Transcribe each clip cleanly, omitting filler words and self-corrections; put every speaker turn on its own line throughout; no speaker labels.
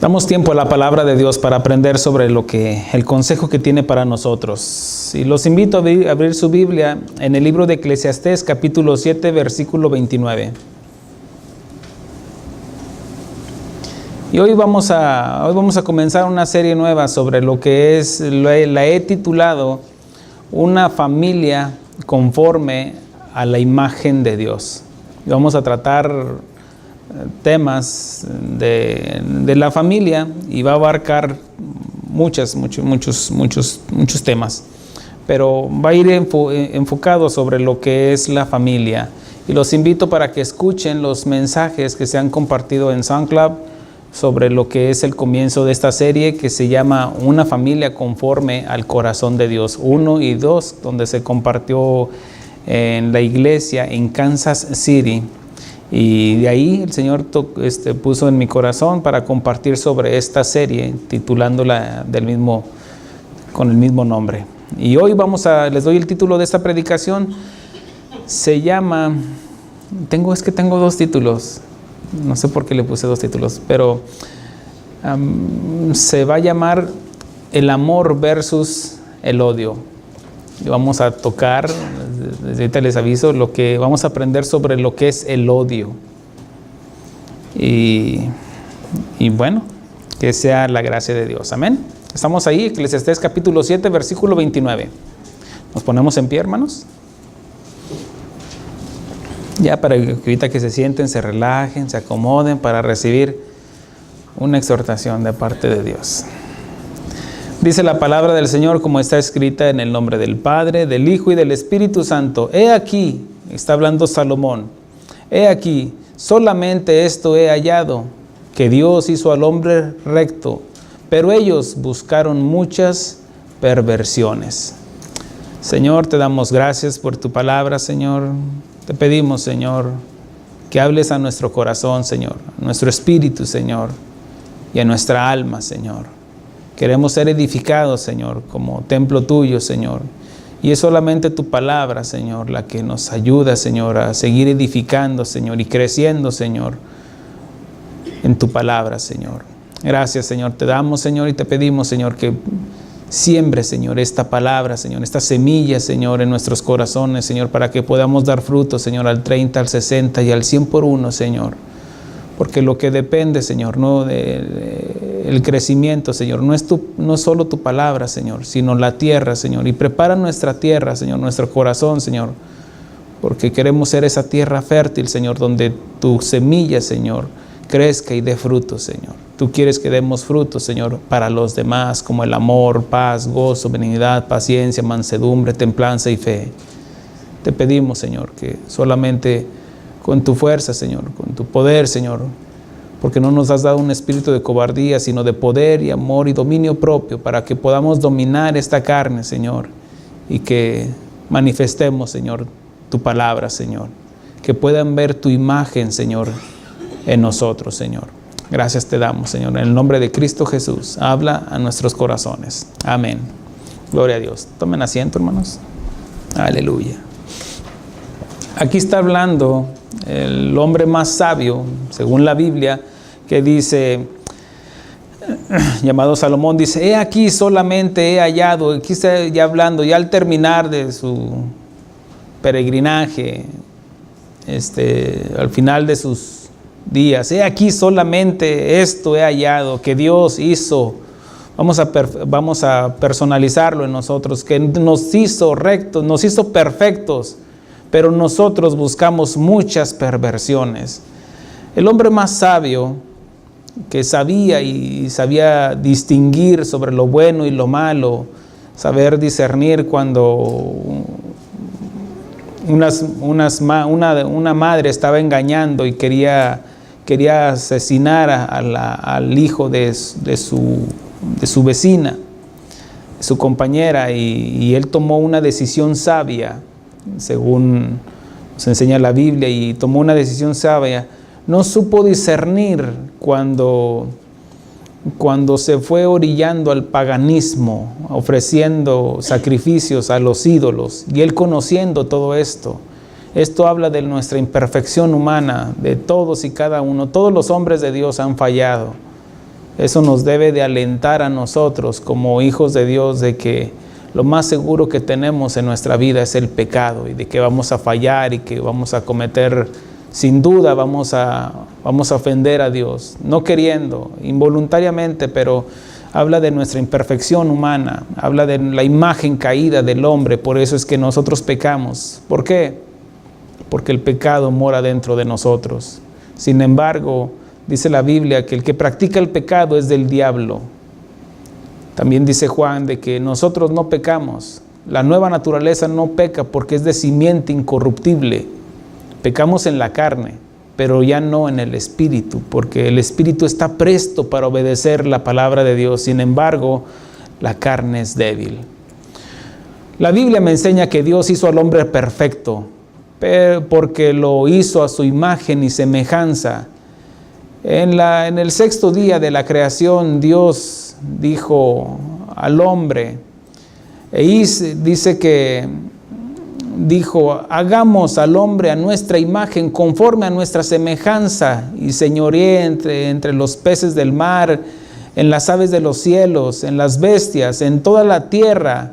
Damos tiempo a la palabra de Dios para aprender sobre el consejo que tiene para nosotros. Y los invito a abrir su Biblia en el libro de Eclesiastés, capítulo 7, versículo 29. Y hoy vamos a comenzar una serie nueva sobre lo que es, la he titulado Una familia conforme a la imagen de Dios. Y vamos a tratar temas de la familia y va a abarcar muchos temas, pero va a ir enfocado sobre lo que es la familia. Y los invito para que escuchen los mensajes que se han compartido en SoundCloud sobre lo que es el comienzo de esta serie, que se llama Una familia conforme al corazón de Dios 1 y 2, donde se compartió en la iglesia en Kansas City. Y de ahí el Señor puso en mi corazón para compartir sobre esta serie, titulándola con el mismo nombre. Y hoy les doy el título de esta predicación. Se llama, tengo dos títulos, no sé por qué le puse dos títulos, pero se va a llamar El amor versus el odio. Y vamos a tocar, desde ahorita les aviso, vamos a aprender sobre lo que es el odio. Y bueno, que sea la gracia de Dios. Amén. Estamos ahí, Eclesiastés capítulo 7, versículo 29. Nos ponemos en pie, hermanos. Ya para que ahorita que se sienten, se relajen, se acomoden para recibir una exhortación de parte de Dios. Dice la palabra del Señor como está escrita en el nombre del Padre, del Hijo y del Espíritu Santo. He aquí, está hablando Salomón, he aquí, solamente esto he hallado, que Dios hizo al hombre recto, pero ellos buscaron muchas perversiones. Señor, te damos gracias por tu palabra, Señor. Te pedimos, Señor, que hables a nuestro corazón, Señor, a nuestro espíritu, Señor, y a nuestra alma, Señor. Queremos ser edificados, Señor, como templo tuyo, Señor. Y es solamente tu palabra, Señor, la que nos ayuda, Señor, a seguir edificando, Señor, y creciendo, Señor, en tu palabra, Señor. Gracias, Señor, te damos, Señor, y te pedimos, Señor, que siembre, Señor, esta palabra, Señor, esta semilla, Señor, en nuestros corazones, Señor, para que podamos dar fruto, Señor, al 30, al 60 y al 100 por uno, Señor. Porque lo que depende, Señor, no el crecimiento, Señor, no es solo tu palabra, Señor, sino la tierra, Señor. Y prepara nuestra tierra, Señor, nuestro corazón, Señor, porque queremos ser esa tierra fértil, Señor, donde tu semilla, Señor, crezca y dé fruto, Señor. Tú quieres que demos fruto, Señor, para los demás, como el amor, paz, gozo, benignidad, paciencia, mansedumbre, templanza y fe. Te pedimos, Señor, que solamente con tu fuerza, Señor, con tu poder, Señor, porque no nos has dado un espíritu de cobardía, sino de poder y amor y dominio propio, para que podamos dominar esta carne, Señor, y que manifestemos, Señor, tu palabra, Señor, que puedan ver tu imagen, Señor, en nosotros, Señor. Gracias te damos, Señor, en el nombre de Cristo Jesús. Habla a nuestros corazones. Amén. Gloria a Dios. Tomen asiento, hermanos. Aleluya. Aquí está hablando el hombre más sabio, según la Biblia, que dice, llamado Salomón, dice, he aquí solamente he hallado. Aquí está ya hablando, ya al terminar de su peregrinaje, al final de sus días, he aquí solamente esto he hallado, que Dios hizo. Vamos a personalizarlo en nosotros, que nos hizo rectos, nos hizo perfectos, pero nosotros buscamos muchas perversiones. El hombre más sabio, que sabía distinguir sobre lo bueno y lo malo, saber discernir cuando una madre estaba engañando y quería asesinar al hijo de su vecina, su compañera, y él tomó una decisión sabia, según nos enseña la Biblia, y tomó una decisión sabia. No supo discernir cuando se fue orillando al paganismo, ofreciendo sacrificios a los ídolos, y él conociendo todo esto. Esto habla de nuestra imperfección humana, de todos y cada uno. Todos los hombres de Dios han fallado. Eso nos debe de alentar a nosotros como hijos de Dios de que lo más seguro que tenemos en nuestra vida es el pecado y de que vamos a fallar y que vamos a cometer, sin duda vamos a ofender a Dios, no queriendo, involuntariamente, pero habla de nuestra imperfección humana, habla de la imagen caída del hombre, por eso es que nosotros pecamos. ¿Por qué? Porque el pecado mora dentro de nosotros. Sin embargo, dice la Biblia que el que practica el pecado es del diablo. También dice Juan de que nosotros no pecamos. La nueva naturaleza no peca porque es de simiente incorruptible. Pecamos en la carne, pero ya no en el espíritu, porque el espíritu está presto para obedecer la palabra de Dios. Sin embargo, la carne es débil. La Biblia me enseña que Dios hizo al hombre perfecto, porque lo hizo a su imagen y semejanza. En el sexto día de la creación, Dios dijo al hombre, dijo, hagamos al hombre a nuestra imagen, conforme a nuestra semejanza, y señoreé entre los peces del mar, en las aves de los cielos, en las bestias, en toda la tierra,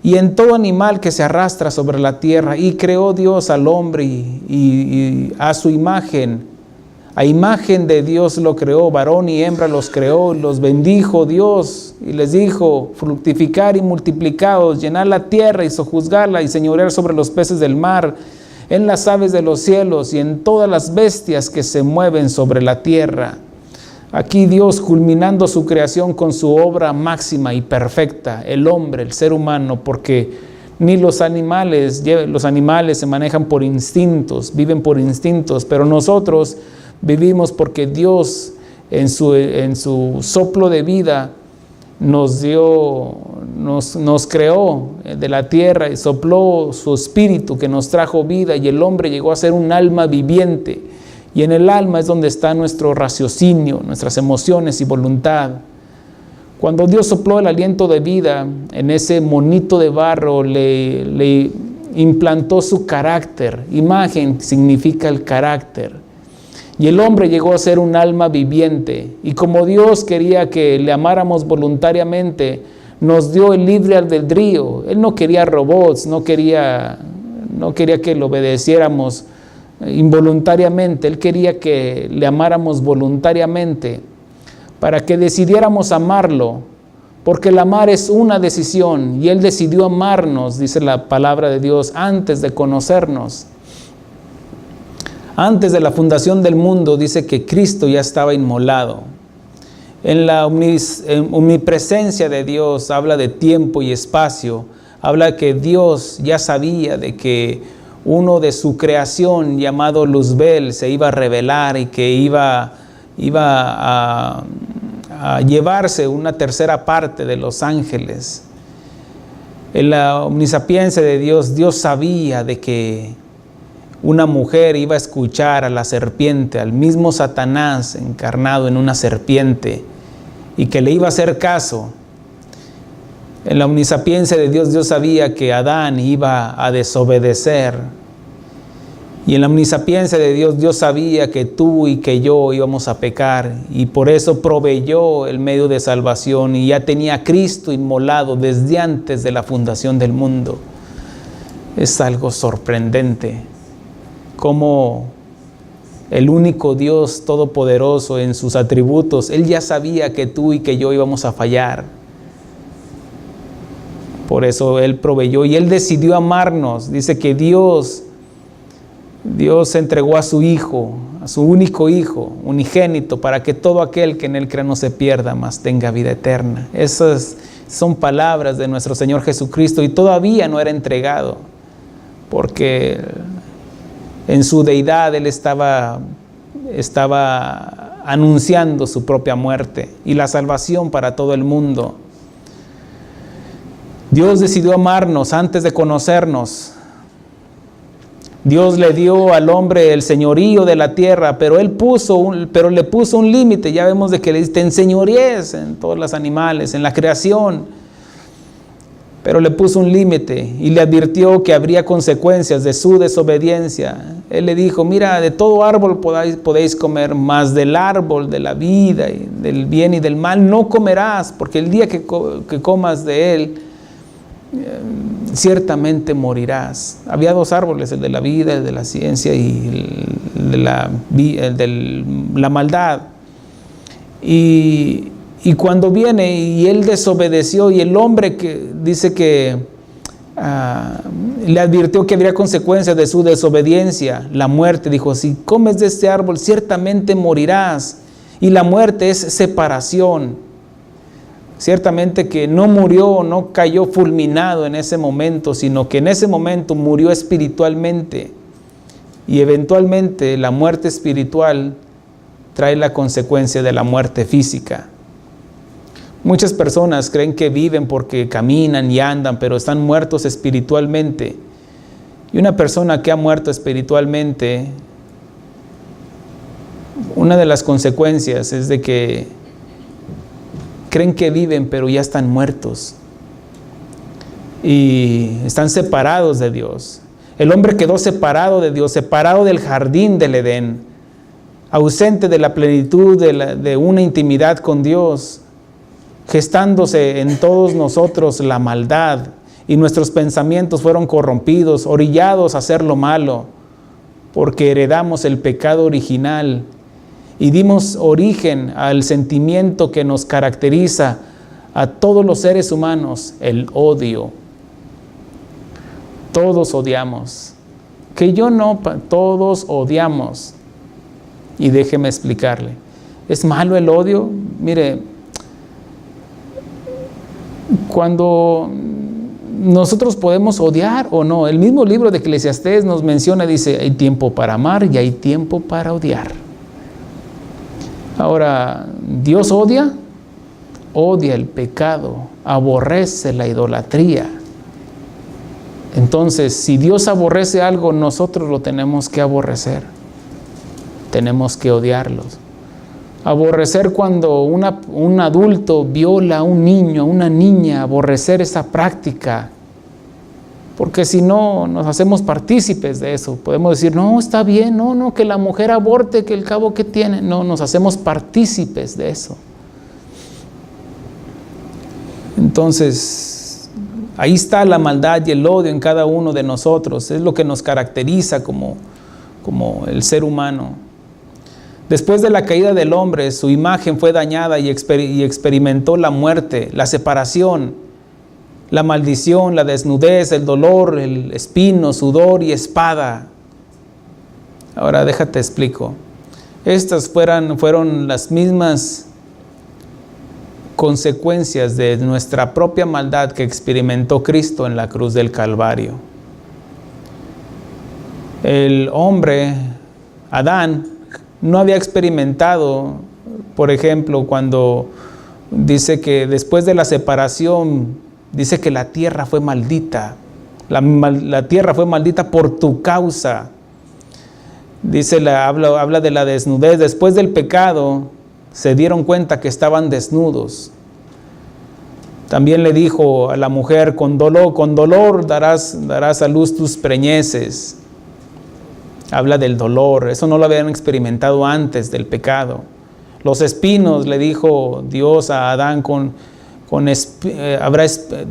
y en todo animal que se arrastra sobre la tierra. Y creó Dios al hombre y a su imagen. A imagen de Dios lo creó, varón y hembra los creó, los bendijo Dios y les dijo, fructificar y multiplicaos, llenar la tierra y sojuzgarla y señorear sobre los peces del mar, en las aves de los cielos y en todas las bestias que se mueven sobre la tierra. Aquí Dios culminando su creación con su obra máxima y perfecta, el hombre, el ser humano, porque ni los animales se manejan por instintos, viven por instintos, pero nosotros vivimos porque Dios en su soplo de vida nos creó de la tierra y sopló su espíritu que nos trajo vida, y el hombre llegó a ser un alma viviente, y en el alma es donde está nuestro raciocinio, nuestras emociones y voluntad. Cuando Dios sopló el aliento de vida en ese monito de barro, le implantó su carácter. Imagen significa el carácter. Y el hombre llegó a ser un alma viviente. Y como Dios quería que le amáramos voluntariamente, nos dio el libre albedrío. Él no quería robots, no quería que lo obedeciéramos involuntariamente. Él quería que le amáramos voluntariamente, para que decidiéramos amarlo, porque el amar es una decisión, y Él decidió amarnos, dice la palabra de Dios, antes de conocernos. Antes de la fundación del mundo, dice que Cristo ya estaba inmolado. En la omnipresencia de Dios habla de tiempo y espacio, habla que Dios ya sabía de que uno de su creación llamado Luzbel se iba a revelar y que iba a llevarse una tercera parte de los ángeles. En la omnisapiencia de Dios, Dios sabía de que una mujer iba a escuchar a la serpiente, al mismo Satanás encarnado en una serpiente, y que le iba a hacer caso. En la omnisapiencia de Dios, Dios sabía que Adán iba a desobedecer. Y en la omnisapiencia de Dios, Dios sabía que tú y que yo íbamos a pecar, y por eso proveyó el medio de salvación, y ya tenía a Cristo inmolado desde antes de la fundación del mundo. Es algo sorprendente como el único Dios todopoderoso en sus atributos, Él ya sabía que tú y que yo íbamos a fallar. Por eso Él proveyó y Él decidió amarnos. Dice que Dios entregó a su Hijo, a su único Hijo, unigénito, para que todo aquel que en Él crea no se pierda, mas tenga vida eterna. Esas son palabras de nuestro Señor Jesucristo, y todavía no era entregado, porque en su deidad Él estaba anunciando su propia muerte y la salvación para todo el mundo. Dios decidió amarnos antes de conocernos. Dios le dio al hombre el señorío de la tierra, pero le puso un límite. Ya vemos de que te enseñorees en todos los animales, en la creación. pero le puso un límite y le advirtió que habría consecuencias de su desobediencia. Él le dijo, mira, de todo árbol podéis comer, mas del árbol de la vida y del bien y del mal no comerás, porque el día que comas de él, ciertamente morirás. Había dos árboles, el de la vida, el de la ciencia y el de la maldad. Y cuando viene y él desobedeció, y el hombre que dice que le advirtió que habría consecuencias de su desobediencia, la muerte, dijo, si comes de este árbol ciertamente morirás. Y la muerte es separación. Ciertamente que no murió, no cayó fulminado en ese momento, sino que en ese momento murió espiritualmente. Y eventualmente la muerte espiritual trae la consecuencia de la muerte física. Muchas personas creen que viven porque caminan y andan, pero están muertos espiritualmente. Y una persona que ha muerto espiritualmente, una de las consecuencias es de que creen que viven, pero ya están muertos. Y están separados de Dios. El hombre quedó separado de Dios, separado del jardín del Edén, ausente de la plenitud de una intimidad con Dios, gestándose en todos nosotros la maldad, y nuestros pensamientos fueron corrompidos, orillados a hacer lo malo, porque heredamos el pecado original y dimos origen al sentimiento que nos caracteriza a todos los seres humanos, el odio. Todos odiamos. Que yo no, todos odiamos. Y déjeme explicarle. ¿Es malo el odio? Mire, cuando nosotros podemos odiar o no, el mismo libro de Eclesiastés nos menciona, dice, hay tiempo para amar y hay tiempo para odiar. Ahora, ¿Dios odia? Odia el pecado, aborrece la idolatría. Entonces, si Dios aborrece algo, nosotros lo tenemos que aborrecer. Tenemos que odiarlos. Aborrecer cuando un adulto viola a un niño, a una niña, aborrecer esa práctica. Porque si no, nos hacemos partícipes de eso. Podemos decir, no, está bien, no, que la mujer aborte, que el cabo que tiene. No, nos hacemos partícipes de eso. Entonces, ahí está la maldad y el odio en cada uno de nosotros. Es lo que nos caracteriza como el ser humano. Después de la caída del hombre, su imagen fue dañada y experimentó la muerte, la separación, la maldición, la desnudez, el dolor, el espino, sudor y espada. Ahora déjate explico. Estas fueron las mismas consecuencias de nuestra propia maldad que experimentó Cristo en la cruz del Calvario. El hombre, Adán, no había experimentado, por ejemplo, cuando dice que después de la separación, dice que la tierra fue maldita. La tierra fue maldita por tu causa. Dice, habla de la desnudez. Después del pecado, se dieron cuenta que estaban desnudos. También le dijo a la mujer, con dolor darás a luz tus preñeces. Habla del dolor, eso no lo habían experimentado antes del pecado. Los espinos, le dijo Dios a Adán,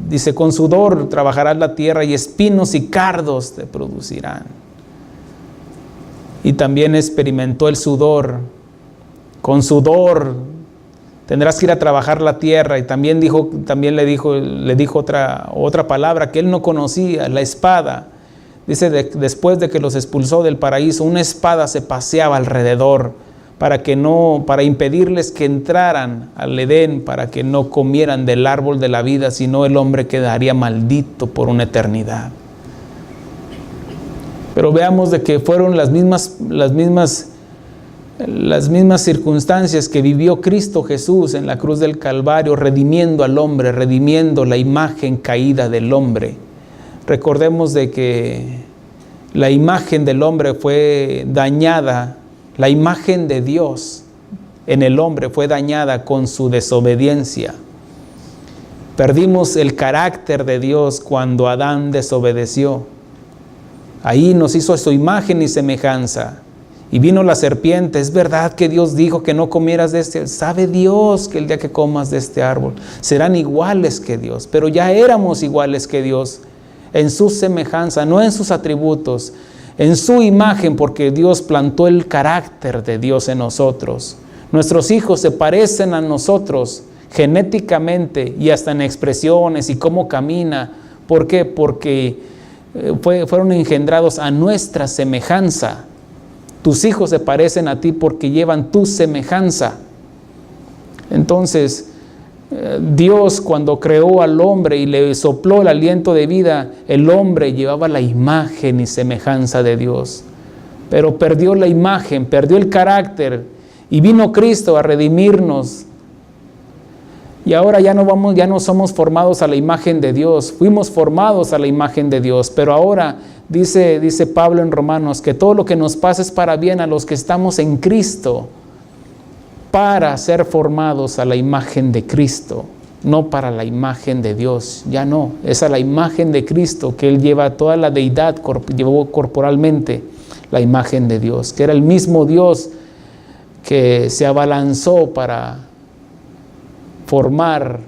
dice, con sudor trabajarás la tierra y espinos y cardos te producirán. Y también experimentó el sudor. Con sudor tendrás que ir a trabajar la tierra. Y también le dijo otra palabra que él no conocía, la espada. Dice, después de que los expulsó del paraíso, una espada se paseaba alrededor para impedirles que entraran al Edén, para que no comieran del árbol de la vida, sino el hombre quedaría maldito por una eternidad. Pero veamos de que fueron las mismas circunstancias que vivió Cristo Jesús en la cruz del Calvario, redimiendo al hombre, redimiendo la imagen caída del hombre. Recordemos de que la imagen del hombre fue dañada, la imagen de Dios en el hombre fue dañada con su desobediencia. Perdimos el carácter de Dios cuando Adán desobedeció. Ahí nos hizo a su imagen y semejanza. Y vino la serpiente. Es verdad que Dios dijo que no comieras de este. Sabe Dios que el día que comas de este árbol serán iguales que Dios. Pero ya éramos iguales que Dios en su semejanza, no en sus atributos, en su imagen, porque Dios plantó el carácter de Dios en nosotros. Nuestros hijos se parecen a nosotros genéticamente y hasta en expresiones y cómo camina. ¿Por qué? Porque fueron engendrados a nuestra semejanza. Tus hijos se parecen a ti porque llevan tu semejanza. Entonces, Dios cuando creó al hombre y le sopló el aliento de vida, el hombre llevaba la imagen y semejanza de Dios. Pero perdió la imagen, perdió el carácter y vino Cristo a redimirnos. Y ahora ya no somos formados a la imagen de Dios. Fuimos formados a la imagen de Dios, pero ahora dice Pablo en Romanos que todo lo que nos pasa es para bien a los que estamos en Cristo, para ser formados a la imagen de Cristo, no para la imagen de Dios. Ya no, es a la imagen de Cristo que Él lleva toda la deidad, llevó corporalmente la imagen de Dios, que era el mismo Dios que se abalanzó para formar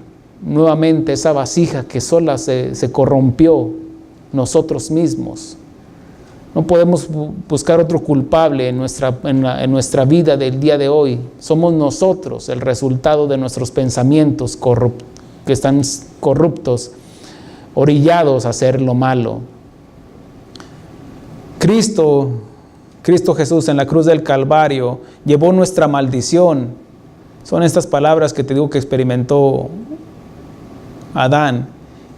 nuevamente esa vasija que sola se corrompió, nosotros mismos. No podemos buscar otro culpable en nuestra vida del día de hoy. Somos nosotros el resultado de nuestros pensamientos que están corruptos, orillados a hacer lo malo. Cristo Jesús en la cruz del Calvario llevó nuestra maldición. Son estas palabras que te digo que experimentó Adán.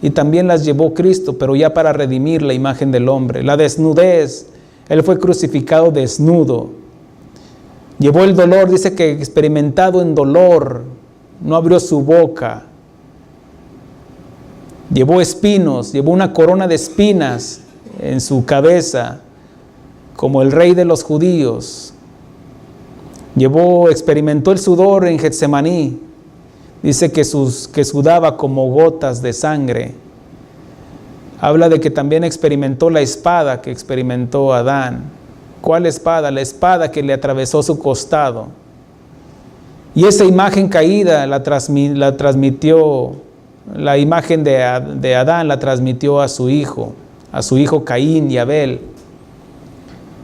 Y también las llevó Cristo, pero ya para redimir la imagen del hombre. La desnudez, Él fue crucificado desnudo. Llevó el dolor, dice que experimentado en dolor, no abrió su boca. Llevó espinos, llevó una corona de espinas en su cabeza, como el rey de los judíos. Experimentó el sudor en Getsemaní. Dice que sudaba como gotas de sangre. Habla de que también experimentó la espada que experimentó Adán. ¿Cuál espada? La espada que le atravesó su costado. Y esa imagen caída la transmitió, la imagen de Adán la transmitió a su hijo Caín y Abel.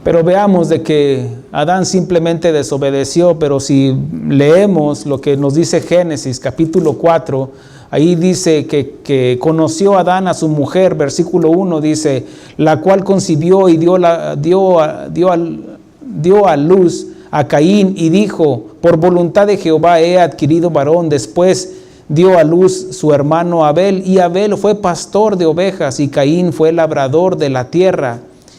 Pero veamos de que Adán simplemente desobedeció, pero si leemos lo que nos dice Génesis capítulo 4, ahí dice que conoció Adán a su mujer, versículo 1 dice, la cual concibió y dio a luz a Caín y dijo, por voluntad de Jehová he adquirido varón. Después dio a luz su hermano Abel, y Abel fue pastor de ovejas y Caín fue labrador de la tierra.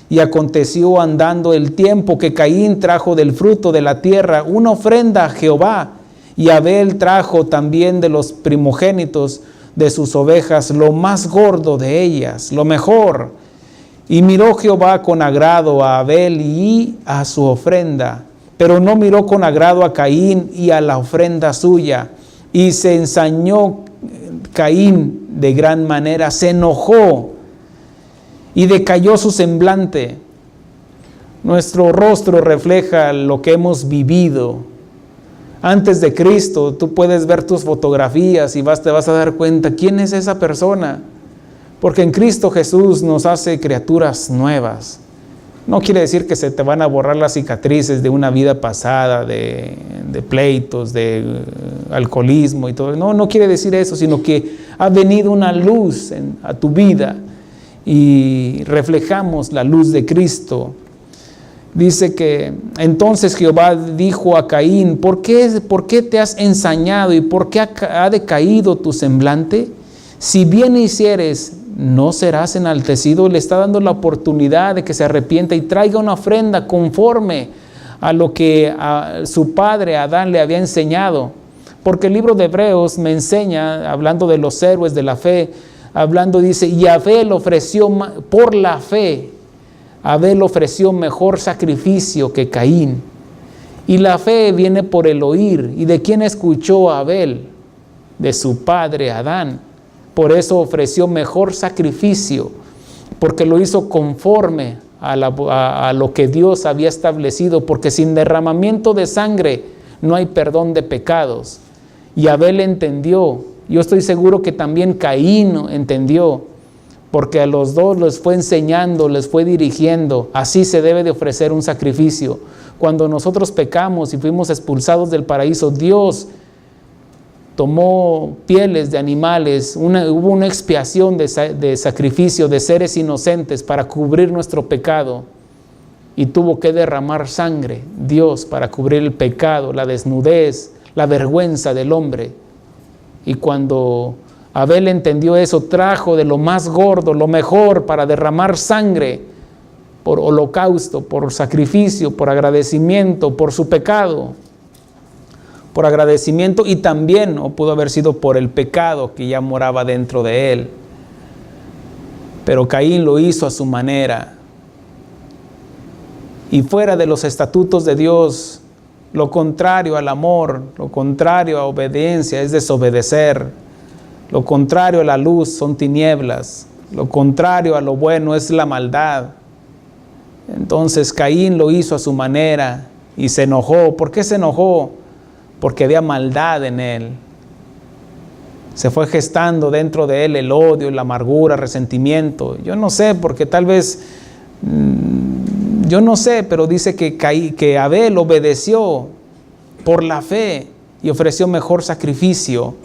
Y aconteció andando el tiempo que Caín trajo del fruto de la tierra una ofrenda a Jehová, y Abel trajo también de los primogénitos de sus ovejas lo más gordo de ellas, lo mejor. Y miró Jehová con agrado a Abel y a su ofrenda, pero no miró con agrado a Caín y a la ofrenda suya. Y se ensañó Caín de gran manera, se enojó y decayó su semblante. Nuestro rostro refleja lo que hemos vivido. Antes de Cristo, tú puedes ver tus fotografías y te vas a dar cuenta quién es esa persona. Porque en Cristo Jesús nos hace criaturas nuevas. No quiere decir que se te van a borrar las cicatrices de una vida pasada, de pleitos, de alcoholismo y todo. No quiere decir eso, sino que ha venido una luz a tu vida. Y reflejamos la luz de Cristo. Dice que entonces Jehová dijo a Caín, ¿por qué te has ensañado y por qué ha decaído tu semblante? Si bien hicieres, no serás enaltecido. Le está dando la oportunidad de que se arrepienta y traiga una ofrenda conforme a lo que a su padre Adán le había enseñado. Porque el libro de Hebreos me enseña, hablando de los héroes de la fe, dice, y Abel ofreció, por la fe, Abel ofreció mejor sacrificio que Caín. Y la fe viene por el oír. ¿Y de quién escuchó a Abel? De su padre Adán. Por eso ofreció mejor sacrificio, porque lo hizo conforme a lo que Dios había establecido, porque sin derramamiento de sangre no hay perdón de pecados. Y Abel entendió. Yo estoy seguro que también Caín entendió, porque a los dos les fue enseñando, les fue dirigiendo. Así se debe de ofrecer un sacrificio. Cuando nosotros pecamos y fuimos expulsados del paraíso, Dios tomó pieles de animales, hubo una expiación de sacrificio de seres inocentes para cubrir nuestro pecado, y tuvo que derramar sangre, Dios, para cubrir el pecado, la desnudez, la vergüenza del hombre. Y cuando Abel entendió eso, trajo de lo más gordo, lo mejor, para derramar sangre por holocausto, por sacrificio, por agradecimiento, por su pecado. Por agradecimiento, y también, o pudo haber sido por el pecado que ya moraba dentro de él. Pero Caín lo hizo a su manera. Y fuera de los estatutos de Dios, lo contrario al amor, lo contrario a obediencia es desobedecer. Lo contrario a la luz son tinieblas. Lo contrario a lo bueno es la maldad. Entonces Caín lo hizo a su manera y se enojó. ¿Por qué se enojó? Porque había maldad en él. Se fue gestando dentro de él el odio, la amargura, resentimiento. Yo no sé, porque tal vez, yo no sé, pero dice que Abel obedeció por la fe y ofreció mejor sacrificio.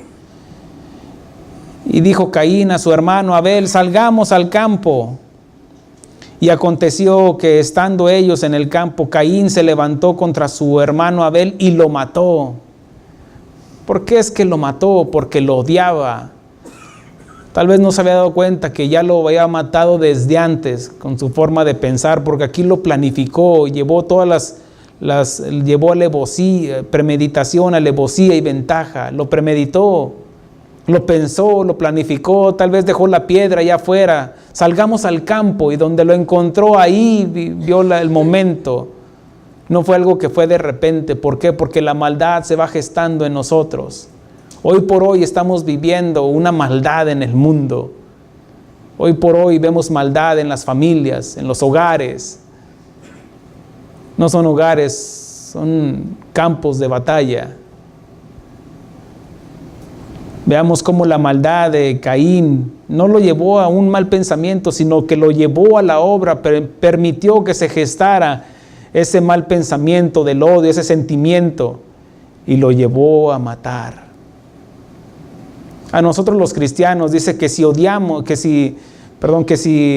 Y dijo Caín a su hermano Abel: salgamos al campo. Y aconteció que estando ellos en el campo, Caín se levantó contra su hermano Abel y lo mató. ¿Por qué es que lo mató? Porque lo odiaba. Tal vez no se había dado cuenta que ya lo había matado desde antes con su forma de pensar, porque aquí lo planificó, llevó todas llevó alevosía, premeditación, alevosía y ventaja. Lo premeditó, lo pensó, lo planificó, tal vez dejó la piedra allá afuera. Salgamos al campo, y donde lo encontró ahí vio el momento. No fue algo que fue de repente. ¿Por qué? Porque la maldad se va gestando en nosotros. Hoy por hoy estamos viviendo una maldad en el mundo. Hoy por hoy vemos maldad en las familias, en los hogares. No son hogares, son campos de batalla. Veamos cómo la maldad de Caín no lo llevó a un mal pensamiento, sino que lo llevó a la obra, permitió que se gestara ese mal pensamiento del odio, ese sentimiento, y lo llevó a matar. A nosotros los cristianos dice que si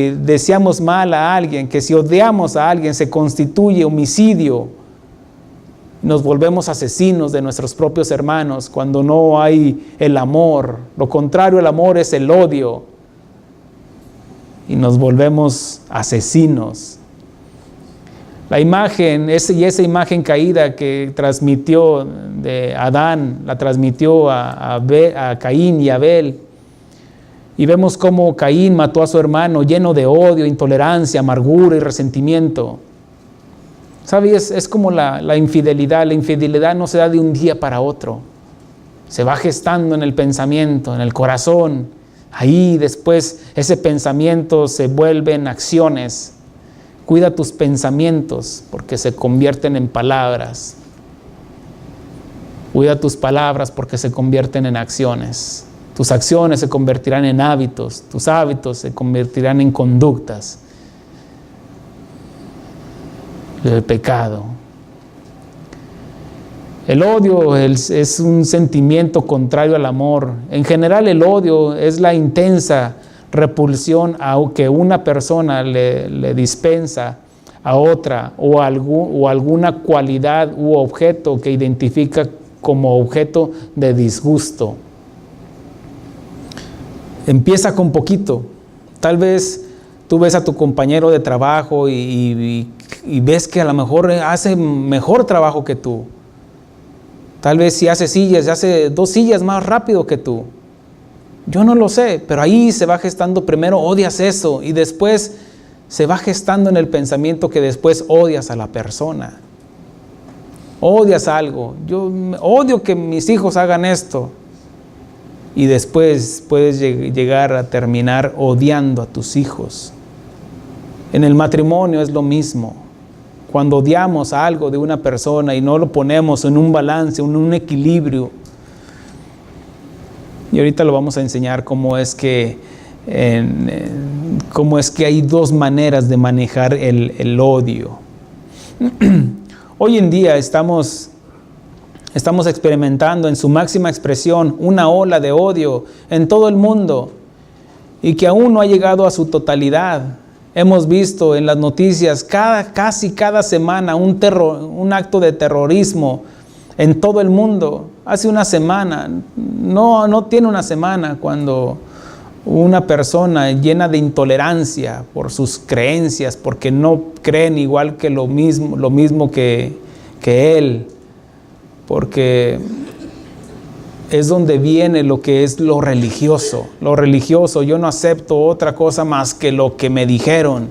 deseamos mal a alguien, que si odiamos a alguien, se constituye homicidio. Nos volvemos asesinos de nuestros propios hermanos cuando no hay el amor. Lo contrario al amor es el odio. Y nos volvemos asesinos. La imagen, esa imagen caída que transmitió de Adán, la transmitió a Caín y Abel. Y vemos cómo Caín mató a su hermano lleno de odio, intolerancia, amargura y resentimiento. ¿Sabes? Es como la infidelidad. La infidelidad no se da de un día para otro. Se va gestando en el pensamiento, en el corazón. Ahí después ese pensamiento se vuelve en acciones. Cuida tus pensamientos porque se convierten en palabras. Cuida tus palabras porque se convierten en acciones. Tus acciones se convertirán en hábitos. Tus hábitos se convertirán en conductas. El pecado. El odio es un sentimiento contrario al amor. En general, el odio es la intensa repulsión a que una persona le dispensa a otra o alguna cualidad u objeto que identifica como objeto de disgusto. Empieza con poquito. Tal vez tú ves a tu compañero de trabajo y ves que a lo mejor hace mejor trabajo que tú. Tal vez si hace sillas, hace 2 sillas más rápido que tú. Yo no lo sé, pero ahí se va gestando. Primero odias eso y después se va gestando en el pensamiento que después odias a la persona. Odias algo. Yo odio que mis hijos hagan esto. y después puedes llegar a terminar odiando a tus hijos. En el matrimonio es lo mismo. Cuando odiamos algo de una persona y no lo ponemos en un balance, en un equilibrio, y ahorita lo vamos a enseñar cómo es que hay dos maneras de manejar el odio. Hoy en día estamos experimentando en su máxima expresión una ola de odio en todo el mundo y que aún no ha llegado a su totalidad. Hemos visto en las noticias casi cada semana un acto de terrorismo en todo el mundo. Hace una semana, no tiene una semana, cuando una persona llena de intolerancia por sus creencias, porque no creen igual que lo mismo que él, porque es donde viene lo que es lo religioso. Lo religioso, yo no acepto otra cosa más que lo que me dijeron,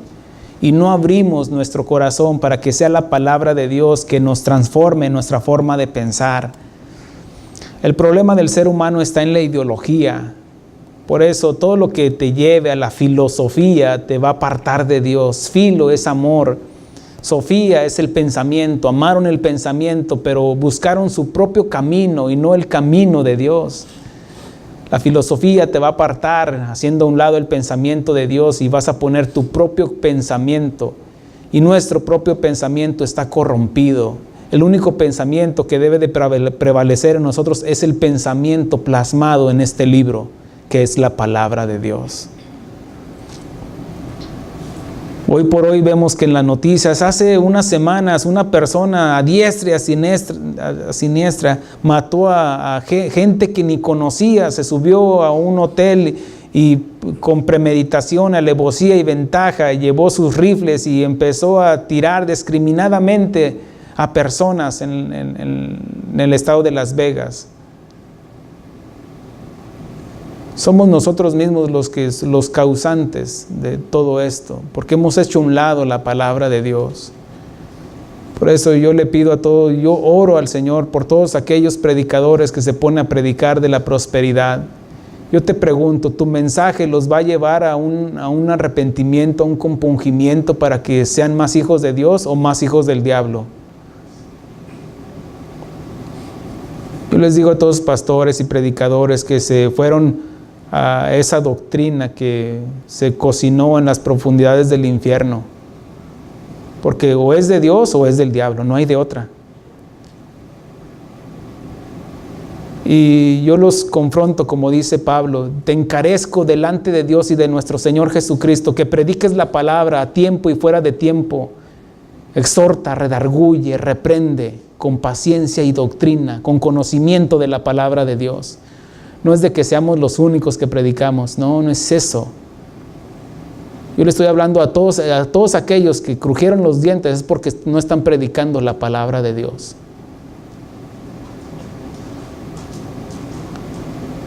y no abrimos nuestro corazón para que sea la palabra de Dios que nos transforme nuestra forma de pensar. El problema del ser humano está en la ideología. Por eso todo lo que te lleve a la filosofía te va a apartar de Dios. Filo es amor, sofía es el pensamiento. Amaron el pensamiento, pero buscaron su propio camino y no el camino de Dios. La filosofía te va a apartar haciendo a un lado el pensamiento de Dios y vas a poner tu propio pensamiento. Y nuestro propio pensamiento está corrompido. El único pensamiento que debe de prevalecer en nosotros es el pensamiento plasmado en este libro, que es la palabra de Dios. Hoy por hoy vemos que en las noticias, hace unas semanas, una persona a diestra y a siniestra mató a gente que ni conocía, se subió a un hotel y con premeditación, alevosía y ventaja, llevó sus rifles y empezó a tirar discriminadamente a personas en el estado de Las Vegas. Somos nosotros mismos los causantes de todo esto, porque hemos hecho a un lado la palabra de Dios. Por eso yo le pido a todos, yo oro al Señor por todos aquellos predicadores que se ponen a predicar de la prosperidad. Yo te pregunto, ¿tu mensaje los va a llevar a un arrepentimiento, a un compungimiento para que sean más hijos de Dios o más hijos del diablo? Yo les digo a todos los pastores y predicadores que se fueron a esa doctrina que se cocinó en las profundidades del infierno, porque o es de Dios o es del diablo, no hay de otra. Y yo los confronto, como dice Pablo, te encarezco delante de Dios y de nuestro Señor Jesucristo, que prediques la palabra a tiempo y fuera de tiempo, exhorta, redarguye, reprende con paciencia y doctrina, con conocimiento de la palabra de Dios. No es de que seamos los únicos que predicamos, no es eso. Yo le estoy hablando a todos aquellos que crujieron los dientes, es porque no están predicando la palabra de Dios.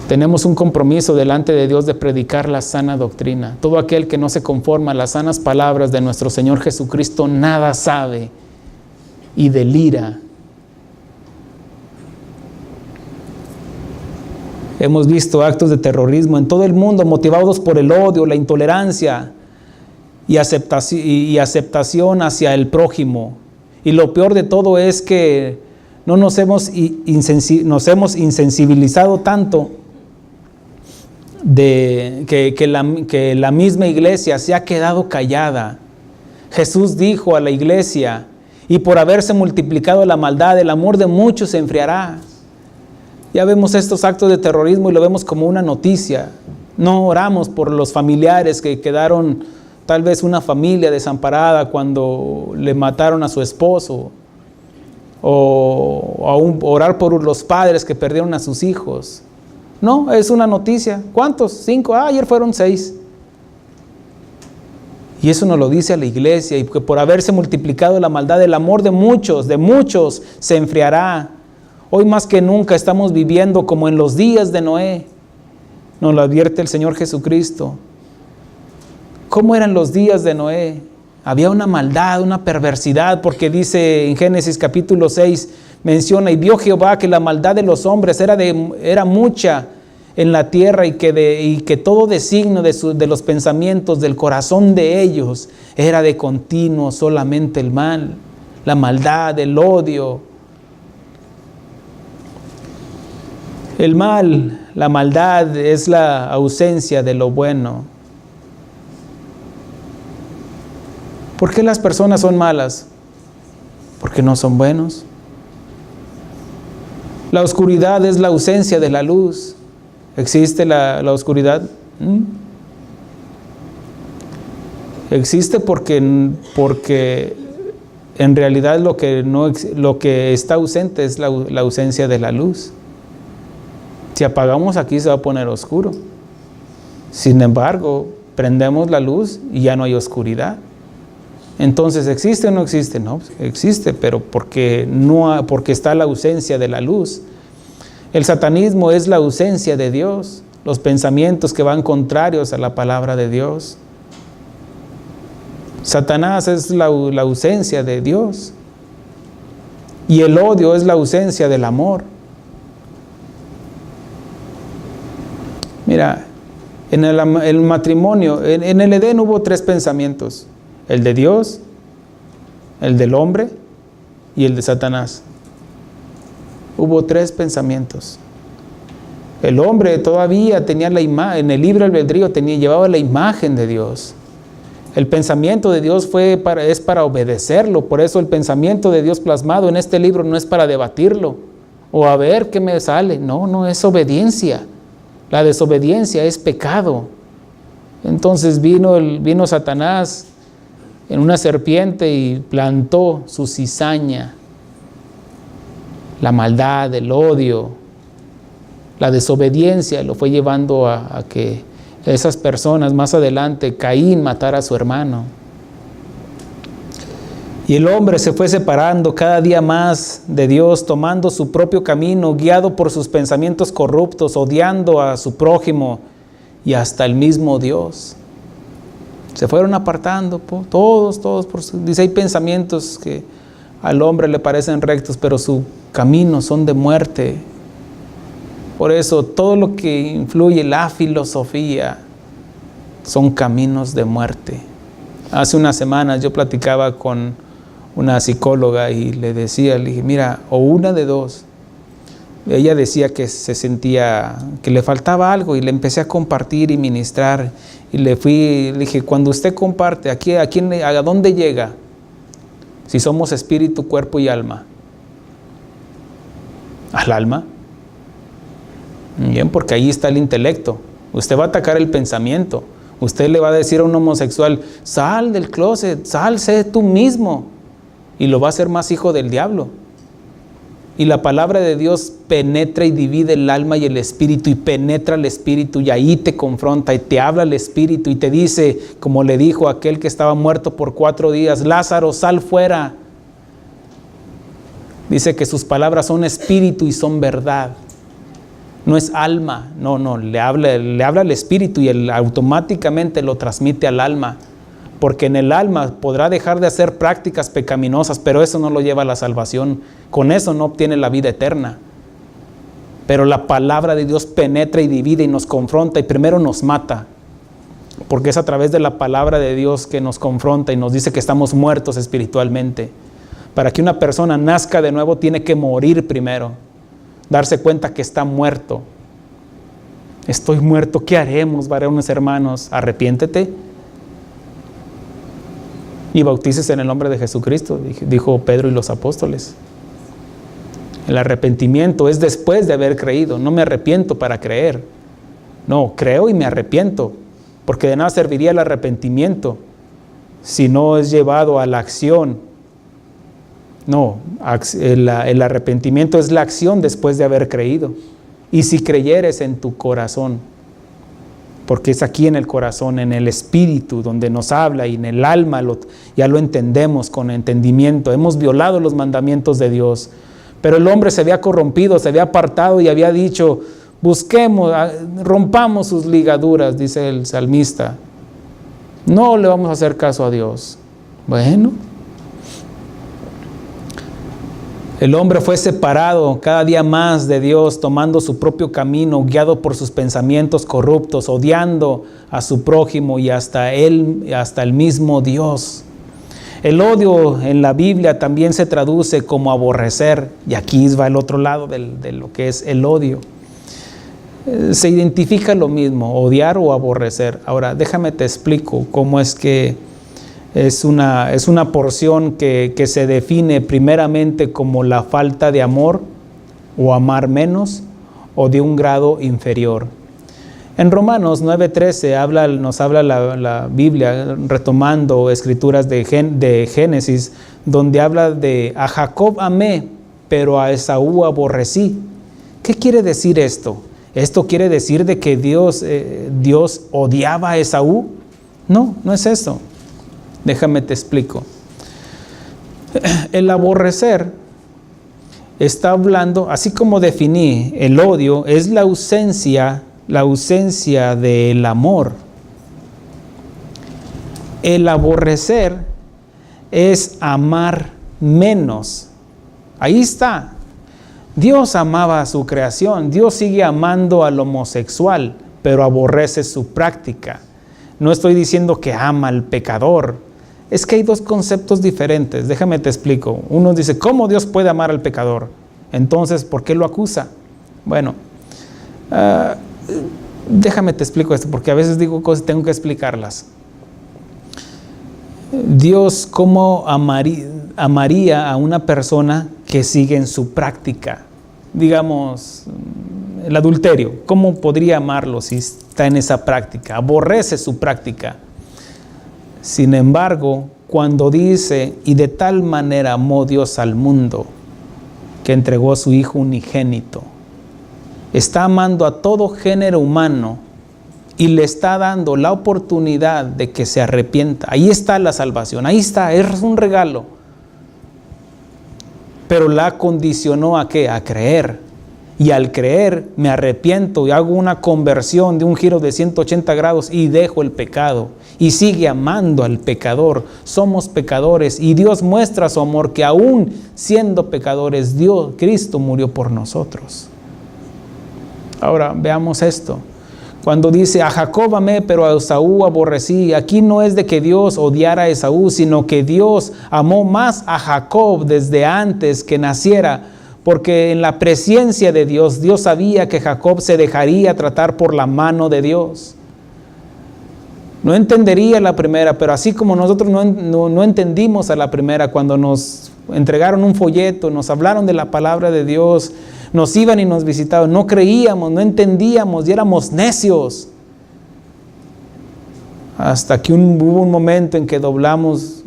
Tenemos un compromiso delante de Dios de predicar la sana doctrina. Todo aquel que no se conforma a las sanas palabras de nuestro Señor Jesucristo nada sabe y delira. Hemos visto actos de terrorismo en todo el mundo motivados por el odio, la intolerancia y aceptación hacia el prójimo. Y lo peor de todo es que no nos hemos insensibilizado tanto de que la misma iglesia se ha quedado callada. Jesús dijo a la iglesia: y por haberse multiplicado la maldad, el amor de muchos se enfriará. Ya vemos estos actos de terrorismo y lo vemos como una noticia. No oramos por los familiares que quedaron, tal vez una familia desamparada cuando le mataron a su esposo, o orar por los padres que perdieron a sus hijos. No, es una noticia. ¿Cuántos? 5. Ayer fueron 6. Y eso nos lo dice a la iglesia, y que por haberse multiplicado la maldad, el amor de muchos se enfriará. Hoy más que nunca estamos viviendo como en los días de Noé. Nos lo advierte el Señor Jesucristo. ¿Cómo eran los días de Noé? Había una maldad, una perversidad, porque dice en Génesis capítulo 6, menciona: y vio Jehová que la maldad de los hombres era mucha en la tierra y que todo designio de los pensamientos del corazón de ellos era de continuo solamente el mal, la maldad, el odio. El mal, la maldad es la ausencia de lo bueno. ¿Por qué las personas son malas? Porque no son buenos. La oscuridad es la ausencia de la luz. ¿Existe la oscuridad? Existe porque en realidad lo que está ausente es la ausencia de la luz. Si apagamos aquí se va a poner oscuro. Sin embargo, prendemos la luz y ya no hay oscuridad. Entonces, ¿existe o no existe? No, existe, pero porque está la ausencia de la luz. El satanismo es la ausencia de Dios, los pensamientos que van contrarios a la palabra de Dios. Satanás es la ausencia de Dios. Y el odio es la ausencia del amor. Mira, en el matrimonio, en el Edén hubo 3 pensamientos: el de Dios, el del hombre y el de Satanás. Hubo 3 pensamientos. El hombre todavía tenía la imagen, en el libre albedrío llevaba la imagen de Dios. El pensamiento de Dios es para obedecerlo. Por eso el pensamiento de Dios plasmado en este libro no es para debatirlo o a ver qué me sale. No es obediencia. La desobediencia es pecado. Entonces vino Satanás en una serpiente y plantó su cizaña. La maldad, el odio, la desobediencia lo fue llevando a que esas personas más adelante, Caín matara a su hermano. Y el hombre se fue separando cada día más de Dios, tomando su propio camino, guiado por sus pensamientos corruptos, odiando a su prójimo y hasta el mismo Dios. Se fueron apartando, todos, dice, hay pensamientos que al hombre le parecen rectos, pero su camino son de muerte. Por eso todo lo que influye la filosofía son caminos de muerte. Hace unas semanas yo platicaba con una psicóloga y le dije, mira, o una de dos. Ella decía que se sentía que le faltaba algo y le empecé a compartir y ministrar. Y le dije, cuando usted comparte, ¿a dónde llega? Si somos espíritu, cuerpo y alma. ¿Al alma? Bien, porque ahí está el intelecto. Usted va a atacar el pensamiento. Usted le va a decir a un homosexual, sal del closet, sé tú mismo. Y lo va a hacer más hijo del diablo. Y la palabra de Dios penetra y divide el alma y el espíritu, y penetra el espíritu, y ahí te confronta y te habla el espíritu y te dice, como le dijo a aquel que estaba muerto por 4 días, Lázaro, sal fuera. Dice que sus palabras son espíritu y son verdad. No es alma, no, le habla al espíritu y él automáticamente lo transmite al alma. Porque en el alma podrá dejar de hacer prácticas pecaminosas, pero eso no lo lleva a la salvación. Con eso no obtiene la vida eterna. Pero la palabra de Dios penetra y divide y nos confronta y primero nos mata. Porque es a través de la palabra de Dios que nos confronta y nos dice que estamos muertos espiritualmente. Para que una persona nazca de nuevo tiene que morir primero. Darse cuenta que está muerto. Estoy muerto, ¿qué haremos, varones hermanos? Arrepiéntete y bautícese en el nombre de Jesucristo, dijo Pedro y los apóstoles. El arrepentimiento es después de haber creído. No me arrepiento para creer. No, creo y me arrepiento. Porque de nada serviría el arrepentimiento si no es llevado a la acción. No, el arrepentimiento es la acción después de haber creído. Y si creyeres en tu corazón, porque es aquí en el corazón, en el espíritu, donde nos habla, y en el alma ya lo entendemos con entendimiento. Hemos violado los mandamientos de Dios, pero el hombre se había corrompido, se había apartado y había dicho, busquemos, rompamos sus ligaduras, dice el salmista. No le vamos a hacer caso a Dios. Bueno, El hombre fue separado cada día más de Dios, tomando su propio camino, guiado por sus pensamientos corruptos, odiando a su prójimo y hasta el mismo Dios. El odio en la Biblia también se traduce como aborrecer, y aquí va el otro lado de lo que es el odio. Se identifica lo mismo, odiar o aborrecer. Ahora, déjame te explico cómo es que es una porción que se define primeramente como la falta de amor o amar menos o de un grado inferior. En Romanos 9:13 nos habla la Biblia, retomando escrituras de Génesis, donde habla de a Jacob amé, pero a Esaú aborrecí. ¿Qué quiere decir esto? ¿Esto quiere decir de que Dios odiaba a Esaú? No, no es eso. Déjame te explico. El aborrecer está hablando, así como definí el odio, es la ausencia del amor. El aborrecer es amar menos. Ahí está. Dios amaba a su creación. Dios sigue amando al homosexual, pero aborrece su práctica. No estoy diciendo que ama al pecador. Es que hay dos conceptos diferentes. Déjame te explico. Uno dice, ¿cómo Dios puede amar al pecador? Entonces, ¿por qué lo acusa? Bueno, déjame te explico esto, porque a veces digo cosas y tengo que explicarlas. Dios, ¿cómo amaría a una persona que sigue en su práctica? Digamos, el adulterio. ¿Cómo podría amarlo si está en esa práctica? Aborrece su práctica. Sin embargo, cuando dice, y de tal manera amó Dios al mundo, que entregó a su Hijo unigénito, está amando a todo género humano y le está dando la oportunidad de que se arrepienta. Ahí está la salvación, ahí está, es un regalo. Pero la condicionó ¿a qué? A creer. Y al creer me arrepiento y hago una conversión de un giro de 180 grados y dejo el pecado. Y sigue amando al pecador. Somos pecadores y Dios muestra su amor, que aún siendo pecadores, Cristo murió por nosotros. Ahora veamos esto. Cuando dice a Jacob amé, pero a Esaú aborrecí, aquí no es de que Dios odiara a Esaú, sino que Dios amó más a Jacob desde antes que naciera, porque en la presencia de Dios, Dios sabía que Jacob se dejaría tratar por la mano de Dios. No entendería la primera, pero así como nosotros no entendimos a la primera cuando nos entregaron un folleto, nos hablaron de la palabra de Dios, nos iban y nos visitaban, no creíamos, no entendíamos y éramos necios. Hasta que hubo un momento en que doblamos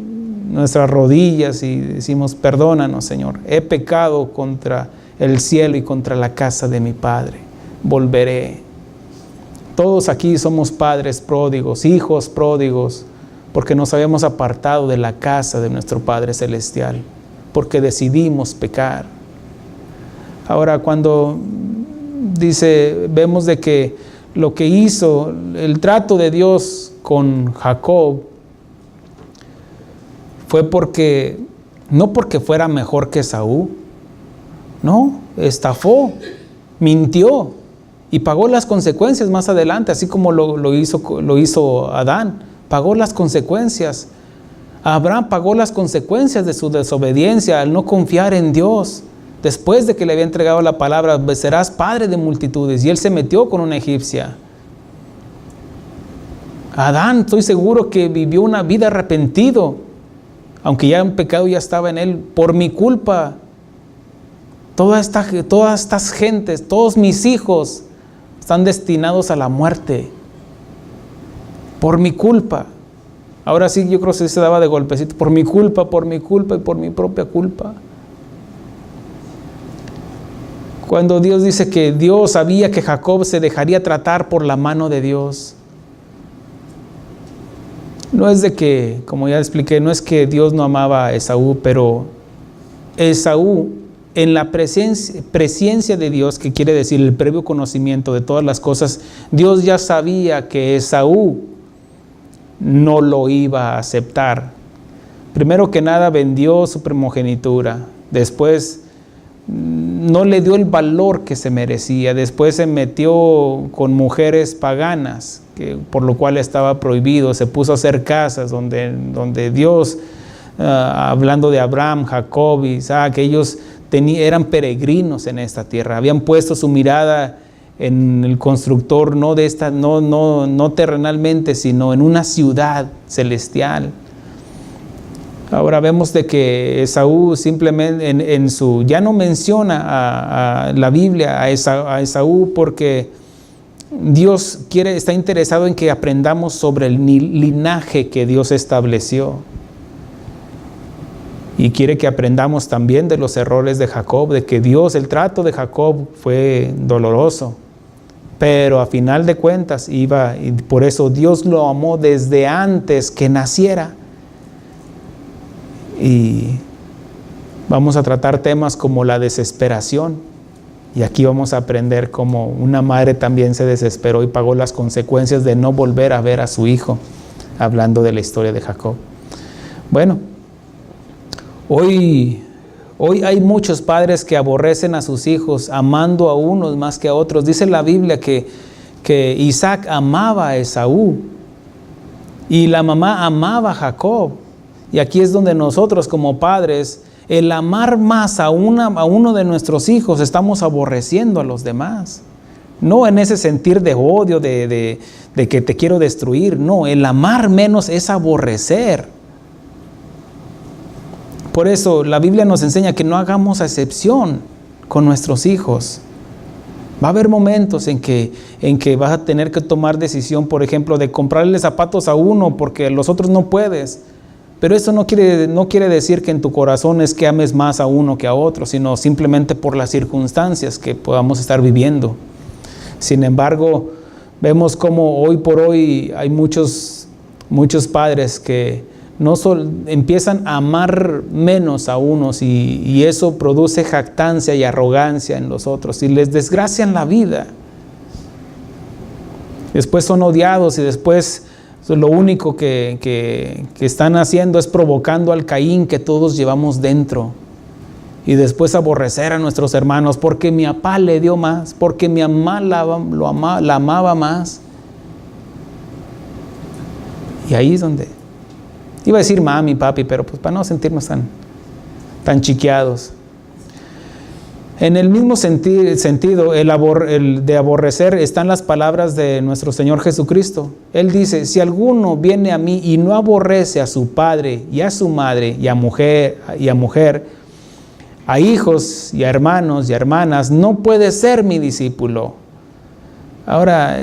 nuestras rodillas y decimos, perdónanos, Señor, he pecado contra el cielo y contra la casa de mi Padre, volveré. Todos aquí somos padres pródigos, hijos pródigos, porque nos habíamos apartado de la casa de nuestro Padre Celestial, porque decidimos pecar. Ahora, cuando vemos de que lo que hizo, el trato de Dios con Jacob, fue no porque fuera mejor que Esaú, no, estafó, mintió y pagó las consecuencias más adelante, así como lo hizo Adán, pagó las consecuencias. Abraham pagó las consecuencias de su desobediencia al no confiar en Dios. Después de que le había entregado la palabra, serás padre de multitudes, y él se metió con una egipcia. Adán, estoy seguro que vivió una vida arrepentido, aunque ya un pecado ya estaba en él, por mi culpa. Todas estas gentes, todos mis hijos están destinados a la muerte, por mi culpa. Ahora sí, yo creo que se daba de golpecito, por mi culpa y por mi propia culpa. Cuando Dios dice que Dios sabía que Jacob se dejaría tratar por la mano de Dios, no es de que, como ya expliqué, no es que Dios no amaba a Esaú, pero Esaú, en la presencia de Dios, que quiere decir el previo conocimiento de todas las cosas, Dios ya sabía que Esaú no lo iba a aceptar. Primero que nada vendió su primogenitura, después no le dio el valor que se merecía. Después se metió con mujeres paganas, por lo cual estaba prohibido. Se puso a hacer casas donde Dios, hablando de Abraham, Jacob y Isaac, ellos eran peregrinos en esta tierra. Habían puesto su mirada en el constructor, no terrenalmente, sino en una ciudad celestial. Ahora vemos de que Esaú simplemente ya no menciona a la Biblia a Esaú, porque Dios está interesado en que aprendamos sobre el linaje que Dios estableció. Y quiere que aprendamos también de los errores de Jacob, de que el trato de Jacob fue doloroso. Pero a final de cuentas y por eso Dios lo amó desde antes que naciera. Y vamos a tratar temas como la desesperación. Y aquí vamos a aprender cómo una madre también se desesperó y pagó las consecuencias de no volver a ver a su hijo, hablando de la historia de Jacob. Bueno, hoy hay muchos padres que aborrecen a sus hijos, amando a unos más que a otros. Dice la Biblia que Isaac amaba a Esaú y la mamá amaba a Jacob. Y aquí es donde nosotros como padres, el amar más a uno de nuestros hijos, estamos aborreciendo a los demás. No en ese sentir de odio, de que te quiero destruir. No, el amar menos es aborrecer. Por eso la Biblia nos enseña que no hagamos excepción con nuestros hijos. Va a haber momentos en que vas a tener que tomar decisión, por ejemplo, de comprarle zapatos a uno porque a los otros no puedes. Pero eso no quiere decir que en tu corazón es que ames más a uno que a otro, sino simplemente por las circunstancias que podamos estar viviendo. Sin embargo, vemos como hoy por hoy hay muchos padres que empiezan a amar menos a unos y eso produce jactancia y arrogancia en los otros y les desgracian la vida. Después son odiados y después lo único que están haciendo es provocando al Caín que todos llevamos dentro. Y después aborrecer a nuestros hermanos porque mi papá le dio más, porque mi mamá la amaba más. Y ahí es donde iba a decir mami, papi, pero pues para no sentirnos tan chiqueados. En el mismo sentido, el de aborrecer están las palabras de nuestro Señor Jesucristo. Él dice, si alguno viene a mí y no aborrece a su padre y a su madre y a mujer, a hijos y a hermanos y a hermanas, no puede ser mi discípulo. Ahora,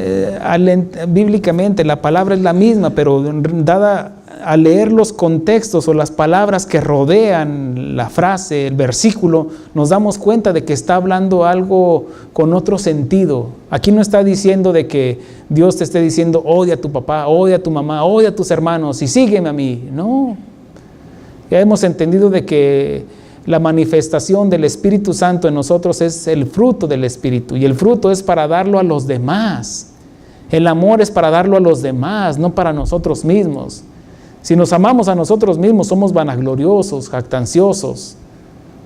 bíblicamente la palabra es la misma, pero dada a leer los contextos o las palabras que rodean la frase, el versículo, nos damos cuenta de que está hablando algo con otro sentido. Aquí no está diciendo de que Dios te esté diciendo odia a tu papá, odia a tu mamá, odia a tus hermanos y sígueme a mí. No. Ya hemos entendido de que la manifestación del Espíritu Santo en nosotros es el fruto del Espíritu y el fruto es para darlo a los demás. El amor es para darlo a los demás, no para nosotros mismos. Si nos amamos a nosotros mismos, somos vanagloriosos, jactanciosos.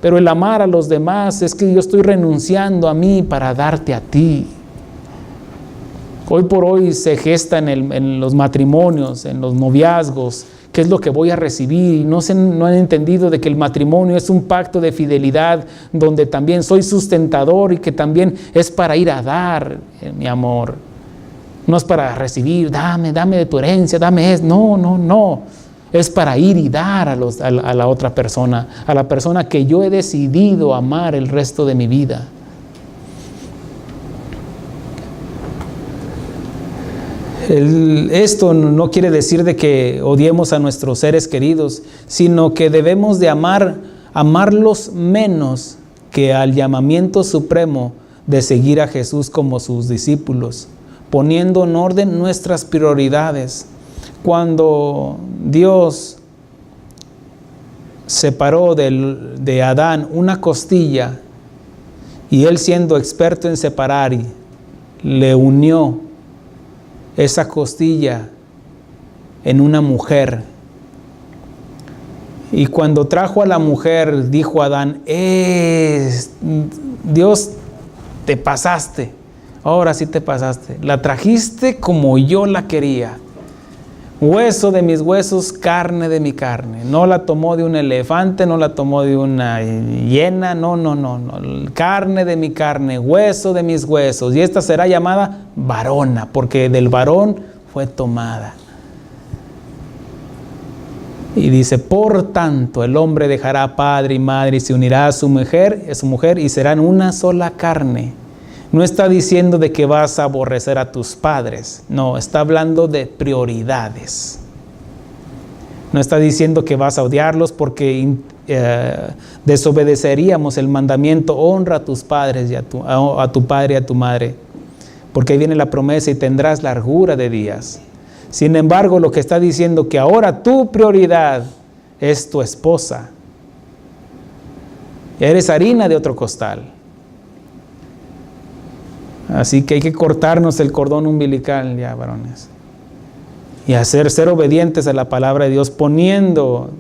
Pero el amar a los demás es que yo estoy renunciando a mí para darte a ti. Hoy por hoy se gesta en los matrimonios, en los noviazgos, qué es lo que voy a recibir. Y no han entendido de que el matrimonio es un pacto de fidelidad donde también soy sustentador y que también es para ir a dar, mi amor. No es para recibir, dame de tu herencia, dame eso. No. Es para ir y dar a la otra persona, a la persona que yo he decidido amar el resto de mi vida. Esto no quiere decir de que odiemos a nuestros seres queridos, sino que debemos de amarlos menos que al llamamiento supremo de seguir a Jesús como sus discípulos, poniendo en orden nuestras prioridades. Cuando Dios separó de Adán una costilla y él siendo experto en separar, le unió esa costilla en una mujer. Y cuando trajo a la mujer, dijo Adán, Dios, te pasaste, ahora sí te pasaste, la trajiste como yo la quería, hueso de mis huesos, carne de mi carne. No la tomó de un elefante, no la tomó de una hiena, no, carne de mi carne, hueso de mis huesos, y esta será llamada varona, porque del varón fue tomada. Y dice, por tanto, el hombre dejará padre y madre y se unirá a su mujer y serán una sola carne. No está diciendo de que vas a aborrecer a tus padres. No, está hablando de prioridades. No está diciendo que vas a odiarlos porque desobedeceríamos el mandamiento, honra a tus padres y a tu padre y a tu madre. Porque ahí viene la promesa y tendrás largura de días. Sin embargo, lo que está diciendo que ahora tu prioridad es tu esposa. Eres harina de otro costal. Así que hay que cortarnos el cordón umbilical ya, varones. Y ser obedientes a la palabra de Dios, poniendo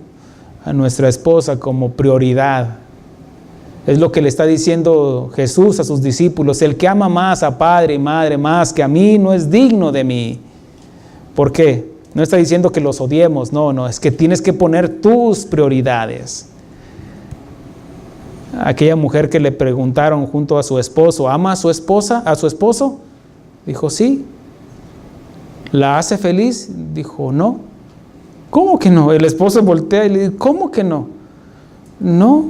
a nuestra esposa como prioridad. Es lo que le está diciendo Jesús a sus discípulos. El que ama más a padre y madre más que a mí no es digno de mí. ¿Por qué? No está diciendo que los odiemos, no, es que tienes que poner tus prioridades. Aquella mujer que le preguntaron junto a su esposo, ¿ama a su esposa, a su esposo? Dijo, sí. ¿La hace feliz? Dijo, no. ¿Cómo que no? El esposo voltea y le dice, ¿cómo que no? No,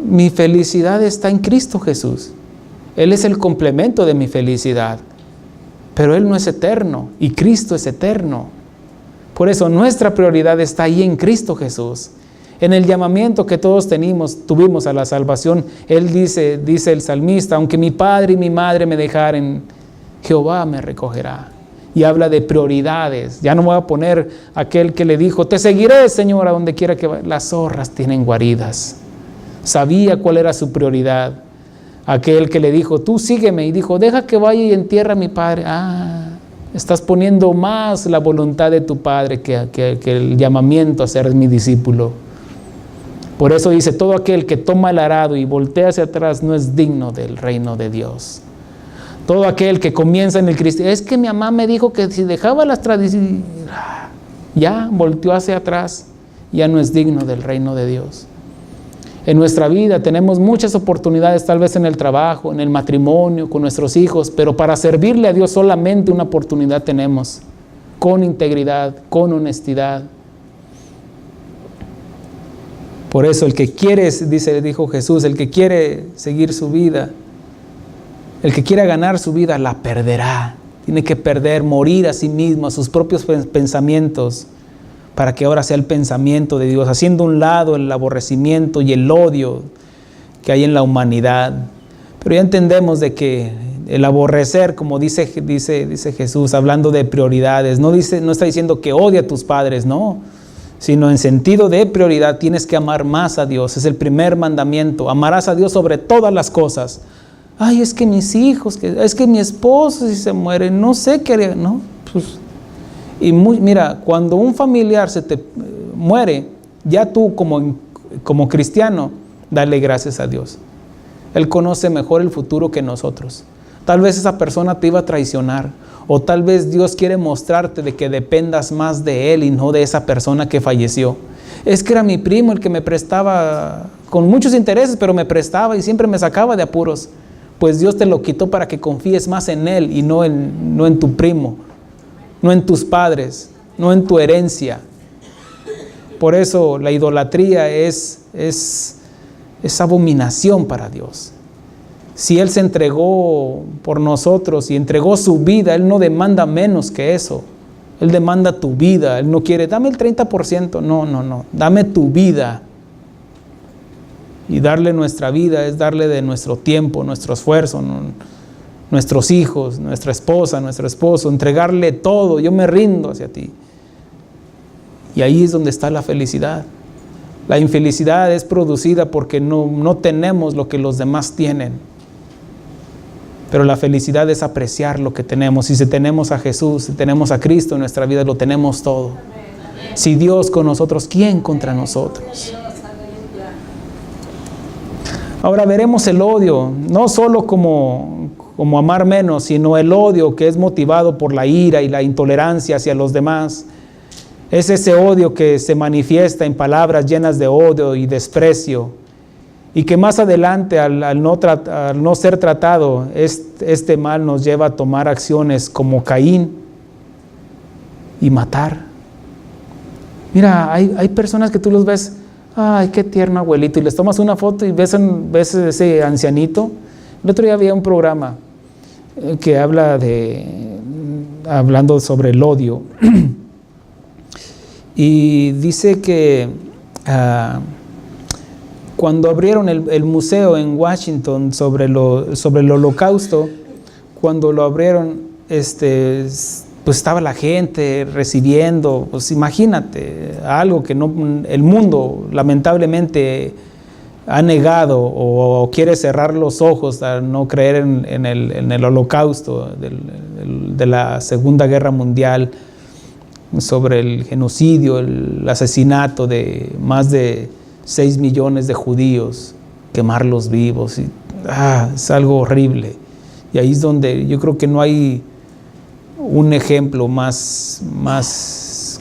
mi felicidad está en Cristo Jesús. Él es el complemento de mi felicidad. Pero Él no es eterno y Cristo es eterno. Por eso nuestra prioridad está ahí en Cristo Jesús. En el llamamiento que todos tuvimos a la salvación, Él dice el salmista, aunque mi padre y mi madre me dejaren, Jehová me recogerá. Y habla de prioridades. Ya no voy a poner aquel que le dijo, te seguiré, Señor, a donde quiera que vaya. Las zorras tienen guaridas. Sabía cuál era su prioridad. Aquel que le dijo, tú sígueme, y dijo, deja que vaya y entierra a mi padre. Estás poniendo más la voluntad de tu padre que el llamamiento a ser mi discípulo. Por eso dice, todo aquel que toma el arado y voltea hacia atrás no es digno del reino de Dios. Todo aquel que comienza en el cristianismo, es que mi mamá me dijo que si dejaba las tradiciones, ya volteó hacia atrás, ya no es digno del reino de Dios. En nuestra vida tenemos muchas oportunidades, tal vez en el trabajo, en el matrimonio, con nuestros hijos, pero para servirle a Dios solamente una oportunidad tenemos, con integridad, con honestidad. Por eso el que quiere, dijo Jesús, el que quiere seguir su vida, el que quiera ganar su vida, la perderá. Tiene que perder, morir a sí mismo, a sus propios pensamientos, para que ahora sea el pensamiento de Dios, haciendo a un lado el aborrecimiento y el odio que hay en la humanidad. Pero ya entendemos de que el aborrecer, como dice Jesús, hablando de prioridades, no está diciendo que odie a tus padres, no, sino en sentido de prioridad, tienes que amar más a Dios. Es el primer mandamiento, amarás a Dios sobre todas las cosas. Ay, es que mis hijos, es que mi esposo si se muere, no sé qué haría, ¿no? Pues, mira, cuando un familiar se te muere, ya tú como cristiano, dale gracias a Dios. Él conoce mejor el futuro que nosotros. Tal vez esa persona te iba a traicionar, o tal vez Dios quiere mostrarte de que dependas más de Él y no de esa persona que falleció. Es que era mi primo el que me prestaba con muchos intereses, pero me prestaba y siempre me sacaba de apuros. Pues Dios te lo quitó para que confíes más en Él y no en tu primo, no en tus padres, no en tu herencia. Por eso la idolatría es abominación para Dios. Si Él se entregó por nosotros y entregó su vida, Él no demanda menos que eso. Él demanda tu vida. Él no quiere, dame el 30%. No. Dame tu vida. Y darle nuestra vida es darle de nuestro tiempo, nuestro esfuerzo, nuestros hijos, nuestra esposa, nuestro esposo, entregarle todo. Yo me rindo hacia ti. Y ahí es donde está la felicidad. La infelicidad es producida porque no tenemos lo que los demás tienen. Pero la felicidad es apreciar lo que tenemos. Y si tenemos a Jesús, si tenemos a Cristo en nuestra vida, lo tenemos todo. Si Dios con nosotros, ¿quién contra nosotros? Ahora veremos el odio, no solo como amar menos, sino el odio que es motivado por la ira y la intolerancia hacia los demás. Es ese odio que se manifiesta en palabras llenas de odio y desprecio, y que más adelante, al no ser tratado, este mal nos lleva a tomar acciones como Caín y matar. Mira, hay personas que tú los ves, ay, qué tierno abuelito, y les tomas una foto y ves ese ancianito. El otro día había un programa que hablando sobre el odio, y dice que cuando abrieron el museo en Washington sobre el Holocausto, cuando lo abrieron, pues estaba la gente recibiendo, pues imagínate, algo que el mundo lamentablemente ha negado o quiere cerrar los ojos a no creer en el Holocausto de la Segunda Guerra Mundial, sobre el genocidio, el asesinato de más de 6 millones de judíos, quemarlos vivos. Es algo horrible. Y ahí es donde yo creo que no hay un ejemplo más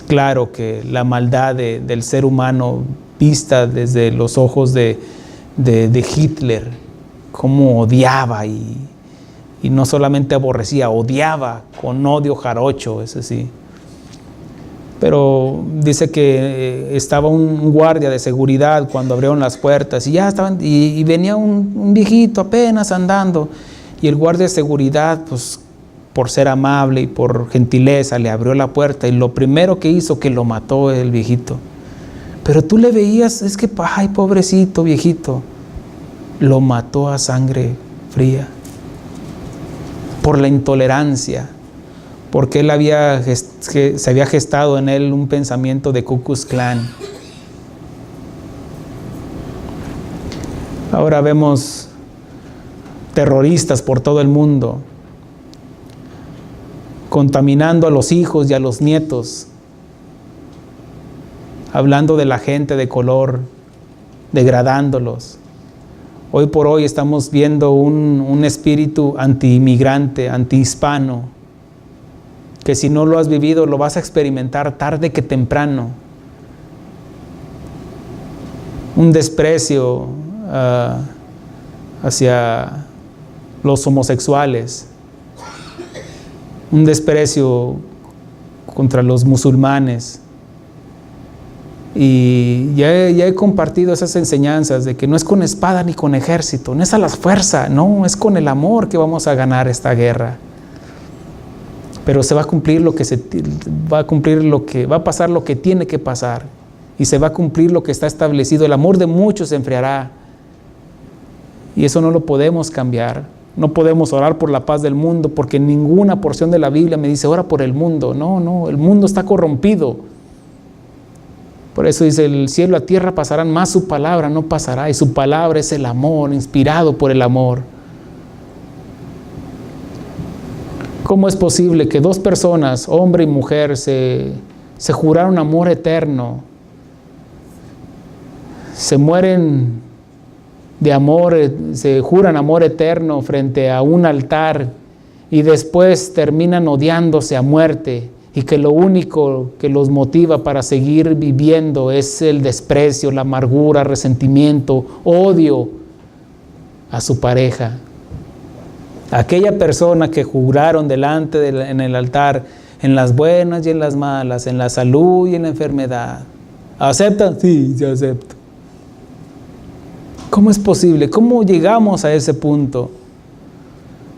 claro que la maldad del ser humano vista desde los ojos de Hitler, cómo odiaba y no solamente aborrecía, odiaba con odio jarocho, eso sí. Pero dice que estaba un guardia de seguridad cuando abrieron las puertas y venía un viejito apenas andando, y el guardia de seguridad, pues por ser amable y por gentileza, le abrió la puerta, y lo primero que hizo, que lo mató el viejito. Pero tú le veías, es que, ay, pobrecito viejito, lo mató a sangre fría por la intolerancia, porque se había gestado en él un pensamiento de Ku Klux Klan. Ahora vemos terroristas por todo el mundo, contaminando a los hijos y a los nietos, hablando de la gente de color, degradándolos. Hoy por hoy estamos viendo un espíritu anti-inmigrante, anti-hispano, que si no lo has vivido, lo vas a experimentar tarde que temprano. Un desprecio hacia los homosexuales, un desprecio contra los musulmanes. Y ya he compartido esas enseñanzas de que no es con espada ni con ejército, no es a la fuerza, no, es con el amor que vamos a ganar esta guerra. Pero se va a cumplir va a pasar lo que tiene que pasar, y se va a cumplir lo que está establecido. El amor de muchos se enfriará, y eso no lo podemos cambiar. No podemos orar por la paz del mundo, porque ninguna porción de la Biblia me dice ora por el mundo. No, el mundo está corrompido. Por eso dice, el cielo y la tierra pasarán, más su palabra no pasará, y su palabra es el amor, inspirado por el amor. ¿Cómo es posible que dos personas, hombre y mujer, se juraron amor eterno, se mueren de amor, se juran amor eterno frente a un altar, y después terminan odiándose a muerte, y que lo único que los motiva para seguir viviendo es el desprecio, la amargura, resentimiento, odio a su pareja? Aquella persona que juraron delante en el altar, en las buenas y en las malas, en la salud y en la enfermedad. ¿Aceptan? Sí, yo acepto. ¿Cómo es posible? ¿Cómo llegamos a ese punto?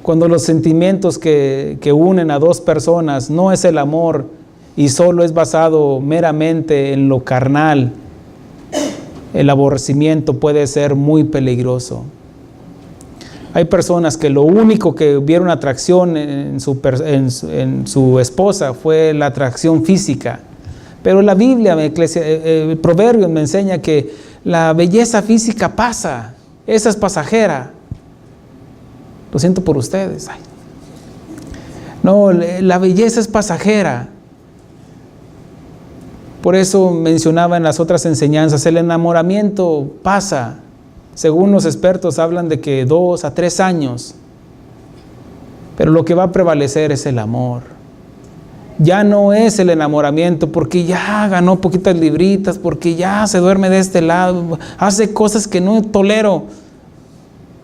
Cuando los sentimientos que unen a dos personas no es el amor y solo es basado meramente en lo carnal, el aborrecimiento puede ser muy peligroso. Hay personas que lo único que vieron atracción en su esposa fue la atracción física. Pero la Biblia, el Proverbio me enseña que la belleza física pasa, esa es pasajera. Lo siento por ustedes. Ay. No, la belleza es pasajera. Por eso mencionaba en las otras enseñanzas, el enamoramiento pasa. Según los expertos hablan de que 2 a 3 años. Pero lo que va a prevalecer es el amor. Ya no es el enamoramiento porque ya ganó poquitas libritas, porque ya se duerme de este lado, hace cosas que no tolero.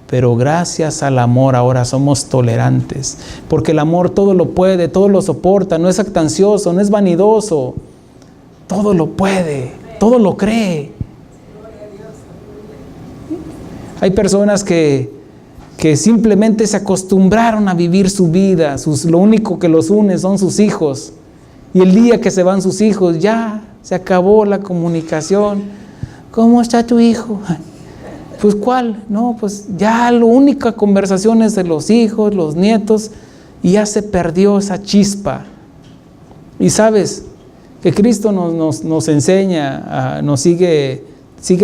Pero gracias al amor ahora somos tolerantes, porque el amor todo lo puede, todo lo soporta, no es jactancioso, no es vanidoso, todo lo puede, todo lo cree. Hay personas que simplemente se acostumbraron a vivir su vida, lo único que los une son sus hijos, y el día que se van sus hijos ya se acabó la comunicación. ¿Cómo está tu hijo? Pues ¿cuál? No, pues ya la única conversación es de los hijos, los nietos, y ya se perdió esa chispa. Y sabes que Cristo nos enseña, nos sigue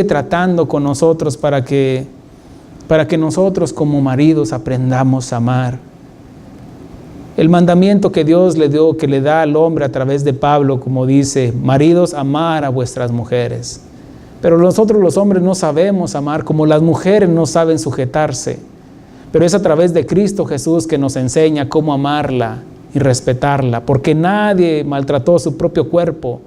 tratando con nosotros para que nosotros como maridos aprendamos a amar. El mandamiento que Dios le dio, que le da al hombre a través de Pablo, como dice, maridos, amar a vuestras mujeres. Pero nosotros los hombres no sabemos amar, como las mujeres no saben sujetarse. Pero es a través de Cristo Jesús que nos enseña cómo amarla y respetarla, porque nadie maltrató su propio cuerpo.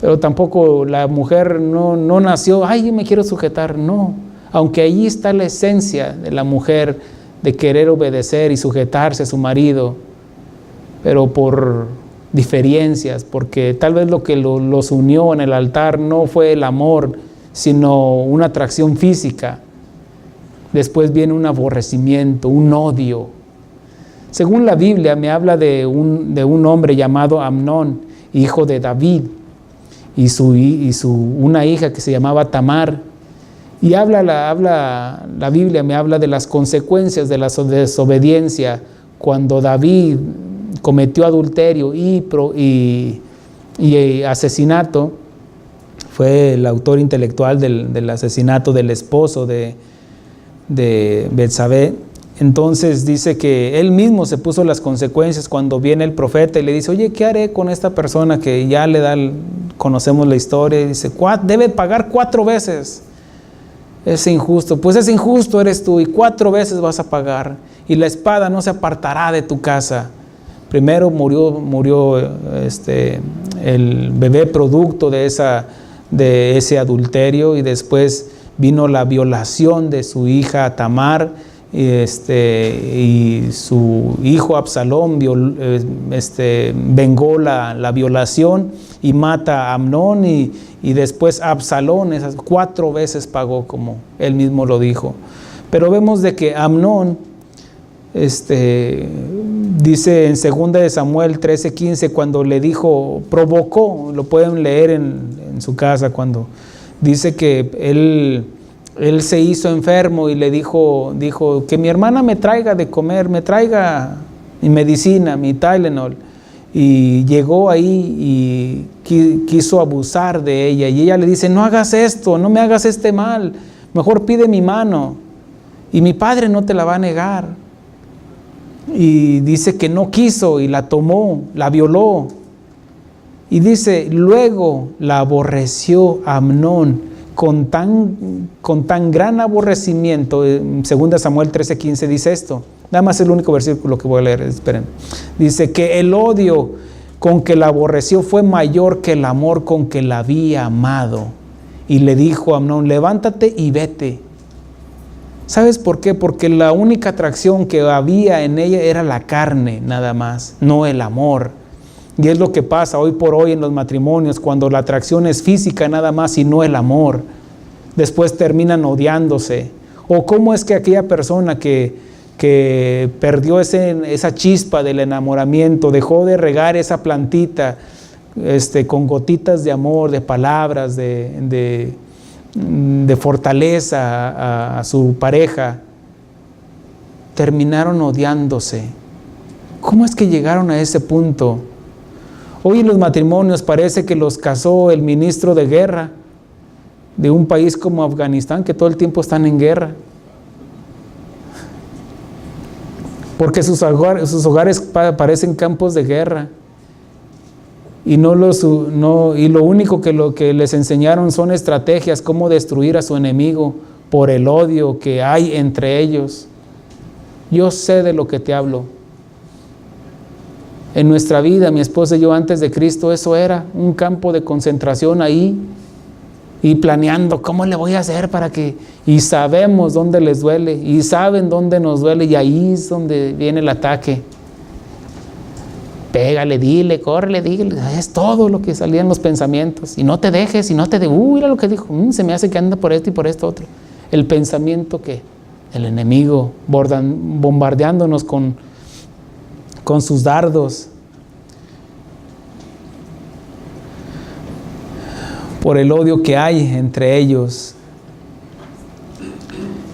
Pero tampoco la mujer no nació, ay, me quiero sujetar, no. Aunque ahí está la esencia de la mujer, de querer obedecer y sujetarse a su marido, pero por diferencias, porque tal vez lo que los unió en el altar no fue el amor, sino una atracción física. Después viene un aborrecimiento, un odio. Según la Biblia me habla de un hombre llamado Amnón, hijo de David, y una hija que se llamaba Tamar. Y la Biblia me habla de las consecuencias de la desobediencia cuando David cometió adulterio y asesinato. Fue el autor intelectual del asesinato del esposo de Betsabé. Entonces dice que él mismo se puso las consecuencias cuando viene el profeta y le dice, oye, ¿qué haré con esta persona que ya conocemos la historia? Y dice, debe pagar 4 veces. Es injusto. Pues es injusto eres tú y 4 veces vas a pagar. Y la espada no se apartará de tu casa. Primero murió el bebé producto de ese adulterio, y después vino la violación de su hija Tamar, y su hijo Absalón vengó la violación y mata a Amnón, y después Absalón esas 4 veces pagó, como él mismo lo dijo. Pero vemos de que Amnón, dice en 2 de Samuel 13:15, cuando le dijo, provocó, lo pueden leer en su casa, cuando dice que él se hizo enfermo y le dijo que mi hermana me traiga de comer, me traiga mi medicina, mi Tylenol. Y llegó ahí y quiso abusar de ella, y ella le dice, no hagas esto, no me hagas este mal, mejor pide mi mano y mi padre no te la va a negar. Y dice que no quiso y la tomó, la violó. Y dice, luego la aborreció Amnón con tan gran aborrecimiento. En 2 Samuel 13:15 dice esto. Nada más es el único versículo que voy a leer, esperen. Dice que el odio con que la aborreció fue mayor que el amor con que la había amado. Y le dijo a Amnón, levántate y vete. ¿Sabes por qué? Porque la única atracción que había en ella era la carne, nada más, no el amor. Y es lo que pasa hoy por hoy en los matrimonios, cuando la atracción es física nada más y no el amor. Después terminan odiándose. O cómo es que aquella persona que perdió esa chispa del enamoramiento, dejó de regar esa plantita con gotitas de amor, de palabras, de fortaleza a su pareja, terminaron odiándose. ¿Cómo es que llegaron a ese punto? Hoy en los matrimonios parece que los casó el ministro de guerra de un país como Afganistán, que todo el tiempo están en guerra. Porque sus hogares parecen campos de guerra. y lo único que les enseñaron son estrategias, cómo destruir a su enemigo por el odio que hay entre ellos. Yo sé de lo que te hablo. En nuestra vida, mi esposa y yo antes de Cristo, eso era un campo de concentración ahí, y planeando cómo le voy a hacer para que, y sabemos dónde les duele, y saben dónde nos duele, y ahí es donde viene el ataque. Pégale, dile, córrele, dile, es todo lo que salía en los pensamientos. Y no te dejes, y no te mira lo que dijo, se me hace que anda por esto y por esto otro. El pensamiento que el enemigo bombardeándonos con sus dardos, por el odio que hay entre ellos.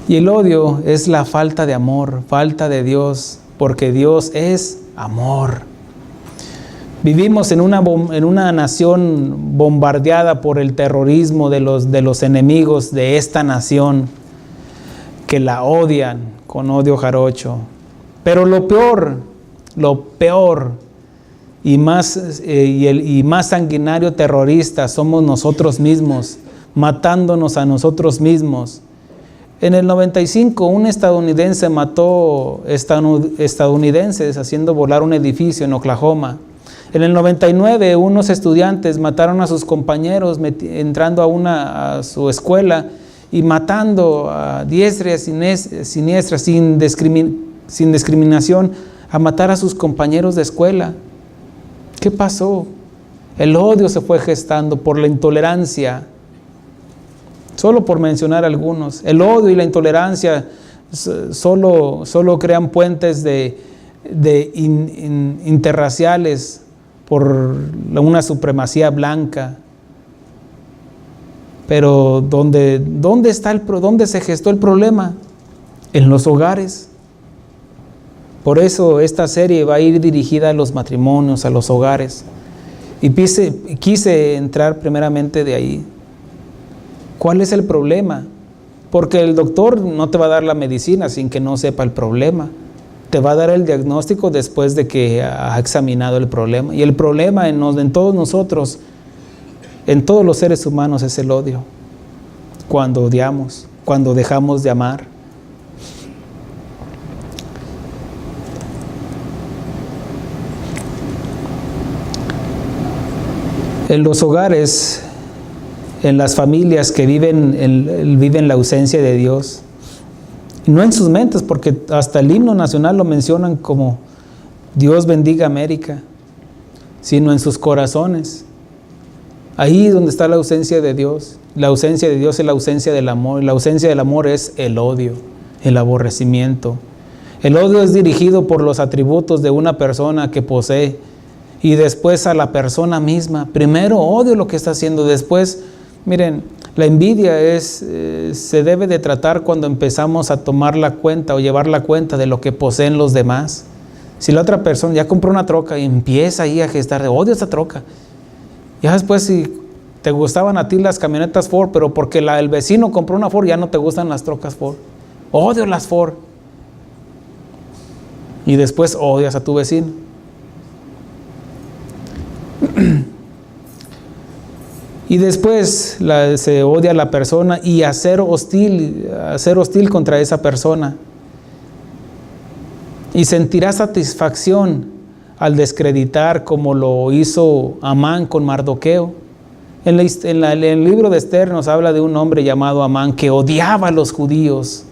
Y el odio es la falta de amor, falta de Dios, porque Dios es amor. Vivimos en una nación bombardeada por el terrorismo de los enemigos de esta nación, que la odian con odio jarocho. Pero lo peor y más sanguinario terrorista somos nosotros mismos, matándonos a nosotros mismos. En el 95 un estadounidense mató estadounidenses haciendo volar un edificio en Oklahoma. En el 99 unos estudiantes mataron a sus compañeros entrando a su escuela y matando a diestra y siniestra, sin discriminación, a matar a sus compañeros de escuela. ¿Qué pasó? El odio se fue gestando por la intolerancia. Solo por mencionar algunos. El odio y la intolerancia solo crean puentes interraciales por una supremacía blanca. Pero ¿dónde se gestó el problema? En los hogares. Por eso esta serie va a ir dirigida a los matrimonios, a los hogares. Y quise entrar primeramente de ahí. ¿Cuál es el problema? Porque el doctor no te va a dar la medicina sin que no sepa el problema. Te va a dar el diagnóstico después de que ha examinado el problema. Y el problema en todos nosotros, en todos los seres humanos, es el odio. Cuando odiamos, cuando dejamos de amar. En los hogares, en las familias que viven la ausencia de Dios, no en sus mentes, porque hasta el himno nacional lo mencionan como Dios bendiga América, sino en sus corazones. Ahí donde está la ausencia de Dios. La ausencia de Dios es la ausencia del amor, y la ausencia del amor es el odio, el aborrecimiento. El odio es dirigido por los atributos de una persona que posee, y después a la persona misma. Primero odio lo que está haciendo, después, miren, la envidia se debe de tratar cuando empezamos a tomar la cuenta o llevar la cuenta de lo que poseen los demás. Si la otra persona ya compró una troca y empieza ahí a gestar, odio esa troca. Ya después, si te gustaban a ti las camionetas Ford, pero porque el vecino compró una Ford, ya no te gustan las trocas Ford. Odio las Ford. Y después odias a tu vecino. Y después se odia a la persona y a ser hostil contra esa persona. Y sentirá satisfacción al descreditar, como lo hizo Amán con Mardoqueo. En el libro de Esther nos habla de un hombre llamado Amán que odiaba a los judíos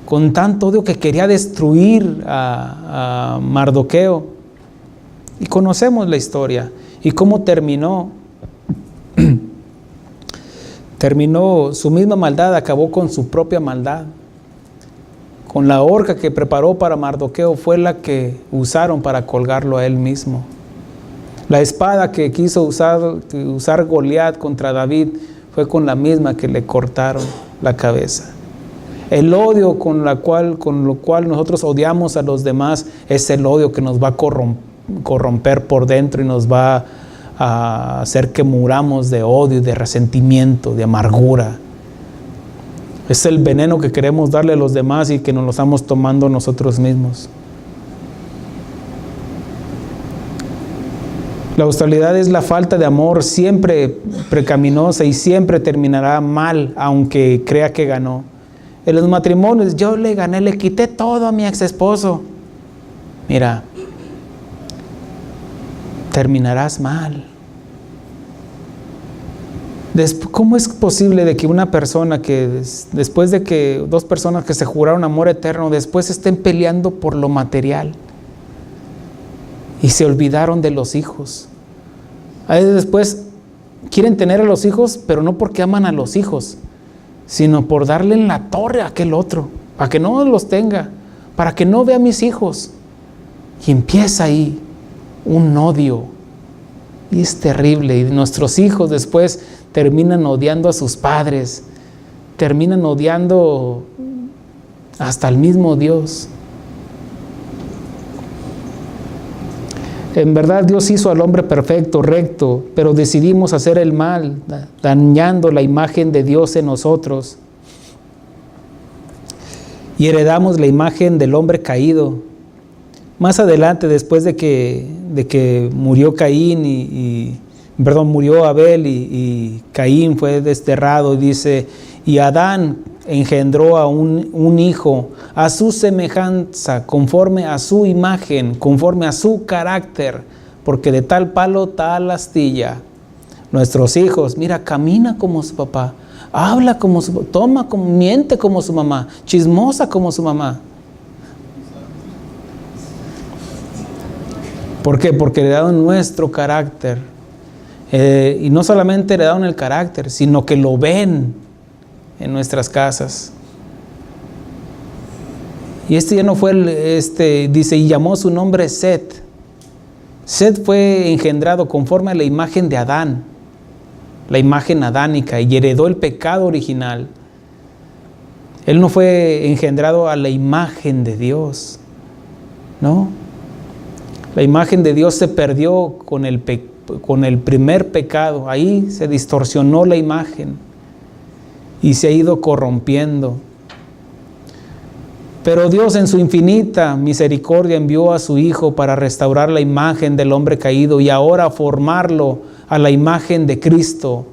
con tanto odio que quería destruir a Mardoqueo. Y conocemos la historia y cómo terminó. Terminó su misma maldad, acabó con su propia maldad. Con la horca que preparó para Mardoqueo fue la que usaron para colgarlo a él mismo. La espada que quiso usar Goliat contra David fue con la misma que le cortaron la cabeza. El odio con lo cual nosotros odiamos a los demás es el odio que nos va a corromper por dentro y nos va a hacer que muramos de odio, de resentimiento, de amargura. Es el veneno que queremos darle a los demás y que nos lo estamos tomando nosotros mismos. La hostilidad es la falta de amor, siempre pecaminosa y siempre terminará mal, aunque crea que ganó. En los matrimonios, yo le gané, le quité todo a mi ex esposo. Mira, terminarás mal. ¿Cómo es posible de que una persona que, después de que dos personas que se juraron amor eterno, después estén peleando por lo material y se olvidaron de los hijos? A veces después quieren tener a los hijos, pero no porque aman a los hijos, sino por darle en la torre a aquel otro, para que no los tenga, para que no vea a mis hijos. Y empieza ahí un odio, y es terrible. Y nuestros hijos después terminan odiando a sus padres, terminan odiando hasta el mismo Dios. En verdad Dios hizo al hombre perfecto, recto, pero decidimos hacer el mal, dañando la imagen de Dios en nosotros. Y heredamos la imagen del hombre caído. Más adelante, después de que murió Caín murió Abel y Caín fue desterrado, dice, y Adán engendró a un hijo a su semejanza, conforme a su imagen, conforme a su carácter, porque de tal palo tal astilla. Nuestros hijos, mira, camina como su papá, habla como su papá, miente como su mamá, chismosa como su mamá. ¿Por qué? Porque heredaron nuestro carácter. Y no solamente heredaron el carácter, sino que lo ven en nuestras casas. Y ya no fue, dice, y llamó su nombre Set. Set fue engendrado conforme a la imagen de Adán, la imagen adánica, y heredó el pecado original. Él no fue engendrado a la imagen de Dios, ¿no? La imagen de Dios se perdió con el primer pecado. Ahí se distorsionó la imagen y se ha ido corrompiendo. Pero Dios en su infinita misericordia envió a su Hijo para restaurar la imagen del hombre caído y ahora formarlo a la imagen de Cristo,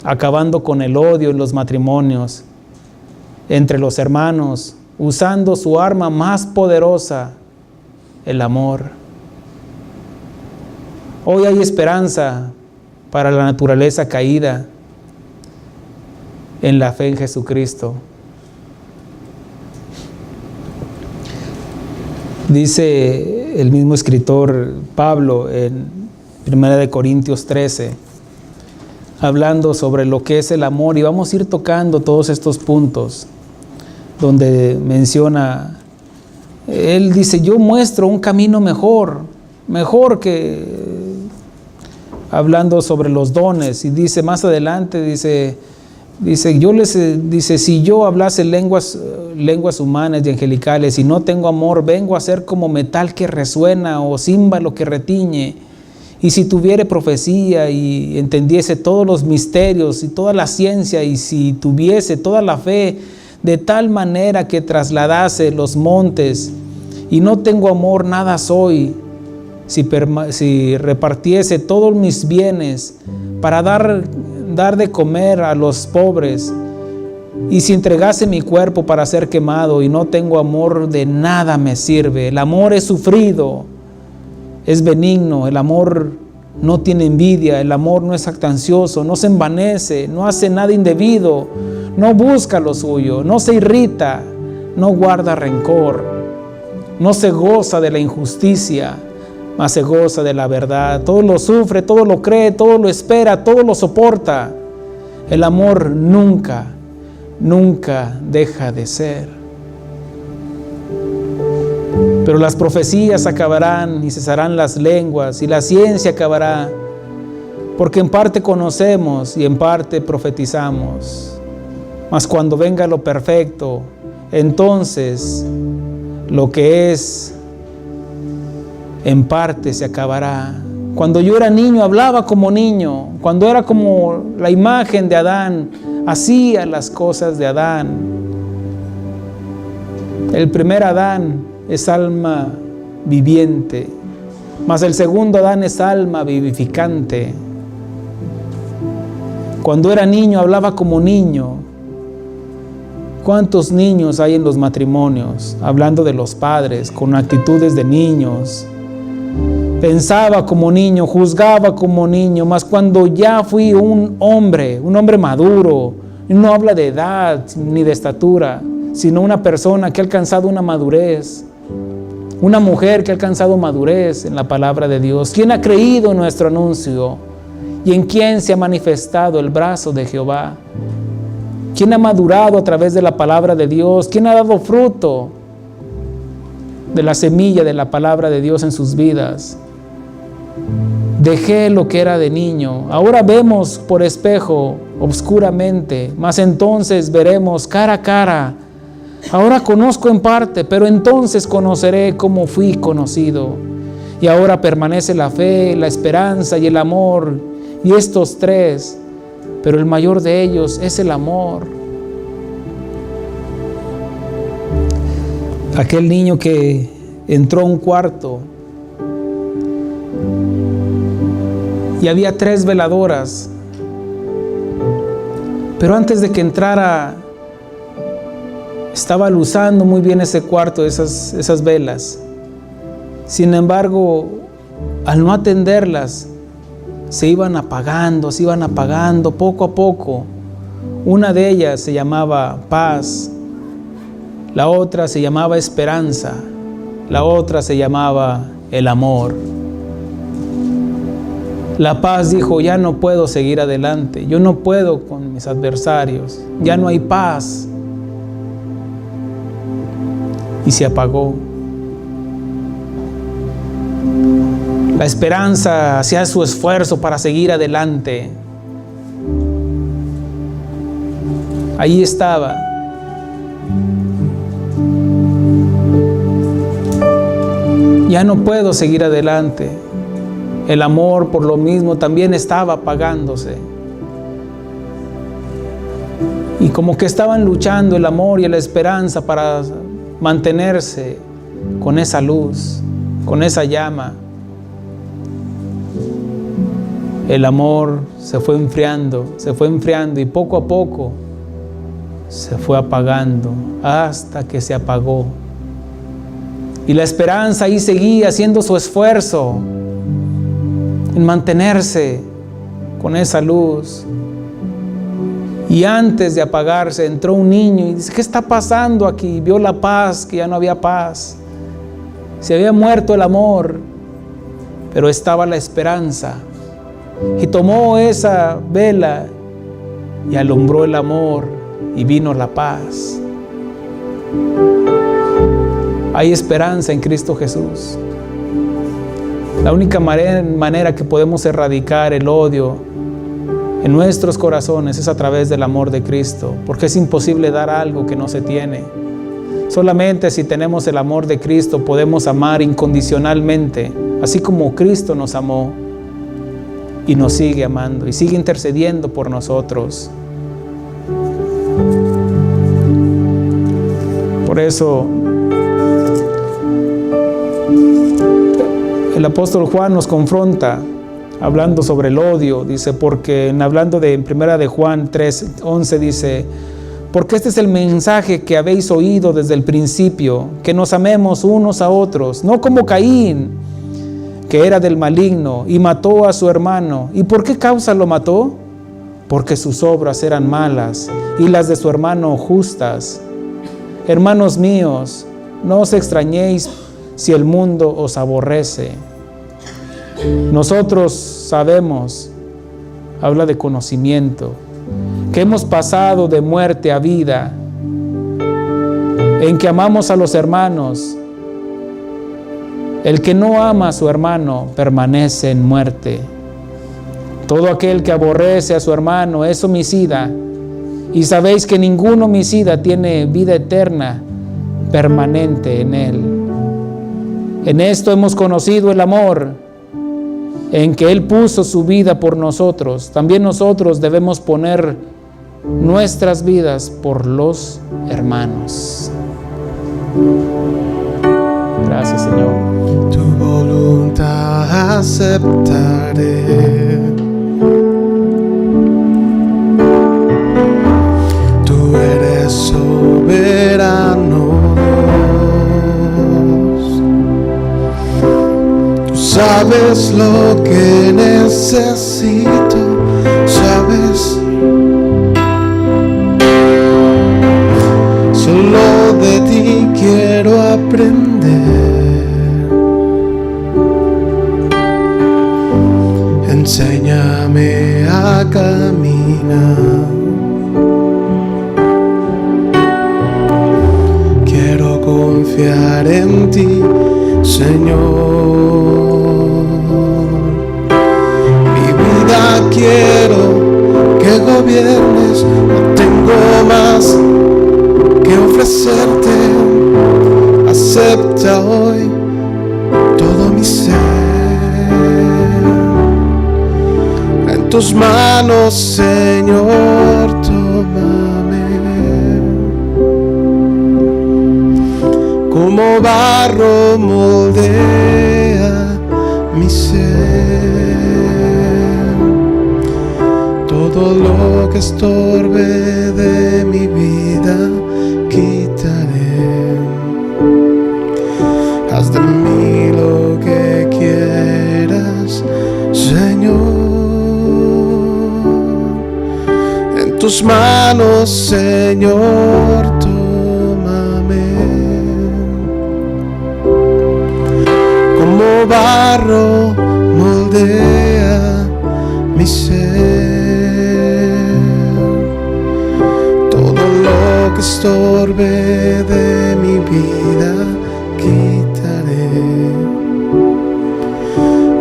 acabando con el odio en los matrimonios, entre los hermanos, usando su arma más poderosa, el amor. Hoy hay esperanza para la naturaleza caída en la fe en Jesucristo. Dice el mismo escritor Pablo en 1 Corintios 13, hablando sobre lo que es el amor, y vamos a ir tocando todos estos puntos donde menciona. Él dice, yo muestro un camino mejor que, hablando sobre los dones, y dice más adelante, dice, si yo hablase lenguas humanas y angelicales y no tengo amor, vengo a ser como metal que resuena o címbalo que retiñe. Y si tuviere profecía y entendiese todos los misterios y toda la ciencia, y si tuviese toda la fe, de tal manera que trasladase los montes, y no tengo amor, nada soy. Si repartiese todos mis bienes para dar de comer a los pobres, y si entregase mi cuerpo para ser quemado y no tengo amor, de nada me sirve. El amor es sufrido, es benigno, el amor no tiene envidia, el amor no es jactancioso, no se envanece, no hace nada indebido, no busca lo suyo, no se irrita, no guarda rencor, no se goza de la injusticia, mas se goza de la verdad. Todo lo sufre, todo lo cree, todo lo espera, todo lo soporta. El amor nunca deja de ser. Pero las profecías acabarán y cesarán las lenguas, y la ciencia acabará, porque en parte conocemos y en parte profetizamos. Mas cuando venga lo perfecto, entonces lo que es en parte se acabará. Cuando yo era niño, hablaba como niño. Cuando era como la imagen de Adán, hacía las cosas de Adán. El primer Adán es alma viviente. mas el segundo Adán es alma vivificante. Cuando era niño hablaba como niño. ¿Cuántos niños hay en los matrimonios hablando de los padres con actitudes de niños? Pensaba como niño, juzgaba como niño, mas cuando ya fui un hombre maduro, no habla de edad ni de estatura, sino una persona que ha alcanzado una madurez, una mujer que ha alcanzado madurez en la palabra de Dios. ¿Quién ha creído en nuestro anuncio? ¿Y en quién se ha manifestado el brazo de Jehová? ¿Quién ha madurado a través de la palabra de Dios? ¿Quién ha dado fruto de la semilla de la palabra de Dios en sus vidas? Dejé lo que era de niño. Ahora vemos por espejo, obscuramente, mas entonces veremos cara a cara. Ahora conozco en parte, pero entonces conoceré como fui conocido. Y ahora permanece la fe, la esperanza y el amor. Y estos tres, pero el mayor de ellos es el amor. Aquel niño que entró a un cuarto y había 3 veladoras, pero antes de que entrara estaba luzando muy bien ese cuarto, esas velas. Sin embargo, al no atenderlas, se iban apagando poco a poco. Una de ellas se llamaba paz, la otra se llamaba esperanza, la otra se llamaba el amor. La paz dijo: ya no puedo seguir adelante, yo no puedo con mis adversarios, ya no hay paz. Y se apagó. La esperanza hacía su esfuerzo para seguir adelante. Ahí estaba. Ya no puedo seguir adelante. El amor, por lo mismo, también estaba apagándose. Y como que estaban luchando el amor y la esperanza para mantenerse con esa luz, con esa llama. El amor se fue enfriando y poco a poco se fue apagando hasta que se apagó. Y la esperanza ahí seguía haciendo su esfuerzo en mantenerse con esa luz. Y antes de apagarse entró un niño y dice: ¿qué está pasando aquí? Vio la paz, que ya no había paz. Se había muerto el amor, pero estaba la esperanza. Y tomó esa vela y alumbró el amor y vino la paz. Hay esperanza en Cristo Jesús. La única manera que podemos erradicar el odio en nuestros corazones es a través del amor de Cristo, porque es imposible dar algo que no se tiene. Solamente si tenemos el amor de Cristo podemos amar incondicionalmente, así como Cristo nos amó y nos sigue amando y sigue intercediendo por nosotros. Por eso el apóstol Juan nos confronta hablando sobre el odio. Dice, porque hablando de primera de Juan 3:11 dice: porque este es el mensaje que habéis oído desde el principio, que nos amemos unos a otros, no como Caín, que era del maligno y mató a su hermano. ¿Y por qué causa lo mató? Porque sus obras eran malas y las de su hermano justas. Hermanos míos, no os extrañéis si el mundo os aborrece. Nosotros sabemos, habla de conocimiento, que hemos pasado de muerte a vida, en que amamos a los hermanos. El que no ama a su hermano permanece en muerte. Todo aquel que aborrece a su hermano es homicida, y sabéis que ningún homicida tiene vida eterna permanente en él. En esto hemos conocido el amor, en que Él puso su vida por nosotros. También nosotros debemos poner nuestras vidas por los hermanos. Gracias, Señor.
Tu voluntad aceptaré. Tú eres soberano, tú sabes lo que necesito, sabes. Solo de ti quiero aprender. Enséñame a caminar. Quiero confiar en ti, Señor. Mi vida quiero que gobiernes. No tengo más que ofrecerte. Acepta hoy todo mi ser. En tus manos, Señor, tómame. Como barro moldea mi ser. Todo lo que estorbe de mi vida quitaré. Haz de mí lo que quieras, Señor. En tus manos, Señor, tómame. Como barro moldea mi ser. Todo lo que estorbe de mi vida quitaré.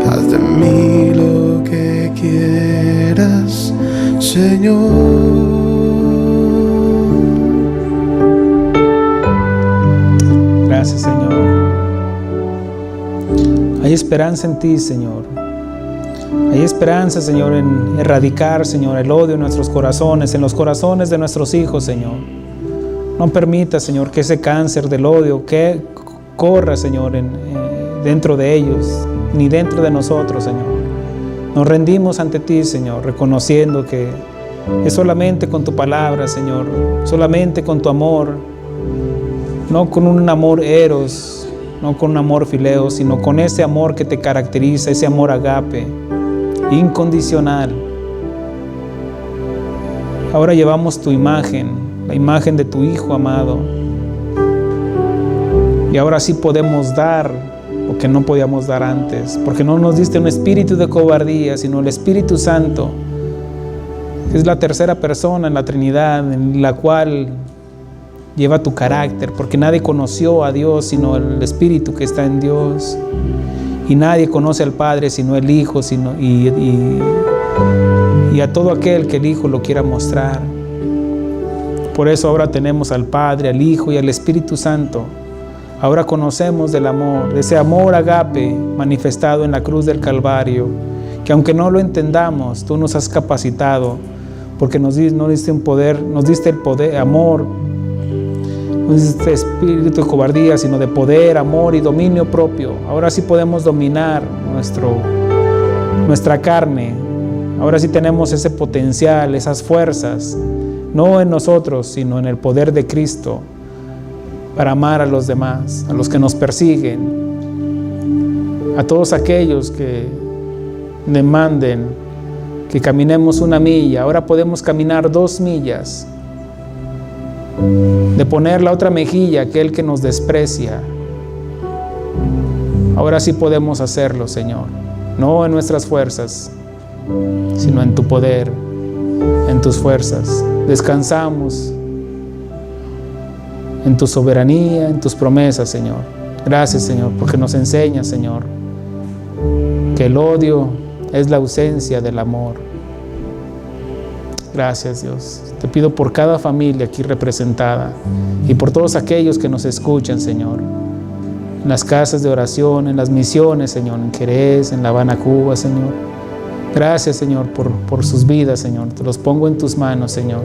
Haz de mí lo que quieras, Señor.
Gracias, Señor. Hay esperanza en ti, Señor. Hay esperanza, Señor, en erradicar, Señor, el odio en nuestros corazones, en los corazones de nuestros hijos, Señor. No permita, Señor, que ese cáncer del odio que corra, Señor, dentro de ellos, ni dentro de nosotros, Señor. Nos rendimos ante ti, Señor, reconociendo que es solamente con tu palabra, Señor, solamente con tu amor, no con un amor eros, no con un amor fileo, sino con ese amor que te caracteriza, ese amor agape, incondicional. Ahora llevamos tu imagen, la imagen de tu Hijo amado, y ahora sí podemos dar lo que no podíamos dar antes, porque no nos diste un espíritu de cobardía, sino el Espíritu Santo, que es la tercera persona en la Trinidad, en la cual lleva tu carácter, porque nadie conoció a Dios sino el Espíritu que está en Dios, y nadie conoce al Padre sino el Hijo, y a todo aquel que el Hijo lo quiera mostrar. Por eso ahora tenemos al Padre, al Hijo y al Espíritu Santo. Ahora conocemos del amor, de ese amor agape manifestado en la cruz del Calvario, que aunque no lo entendamos, tú nos has capacitado, porque nos diste un poder, nos diste el poder, amor, no diste espíritu de cobardía, sino de poder, amor y dominio propio. Ahora sí podemos dominar nuestra carne. Ahora sí tenemos ese potencial, esas fuerzas, no en nosotros, sino en el poder de Cristo, para amar a los demás, a los que nos persiguen, a todos aquellos que demanden que caminemos 1 milla. Ahora podemos caminar 2 millas, de poner la otra mejilla a aquel que nos desprecia. Ahora sí podemos hacerlo, Señor, no en nuestras fuerzas, sino en tu poder, en tus fuerzas. Descansamos en tu soberanía, en tus promesas, Señor. Gracias, Señor, porque nos enseñas, Señor, que el odio es la ausencia del amor. Gracias, Dios. Te pido por cada familia aquí representada y por todos aquellos que nos escuchan, Señor, en las casas de oración, en las misiones, Señor, en Jerez, en La Habana, Cuba, Señor. Gracias, Señor, por sus vidas, Señor. Te los pongo en tus manos, Señor.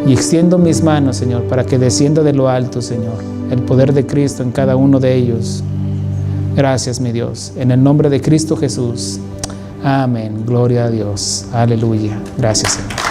Y extiendo mis manos, Señor, para que descienda de lo alto, Señor, el poder de Cristo en cada uno de ellos. Gracias, mi Dios. En el nombre de Cristo Jesús. Amén. Gloria a Dios. Aleluya. Gracias, Señor.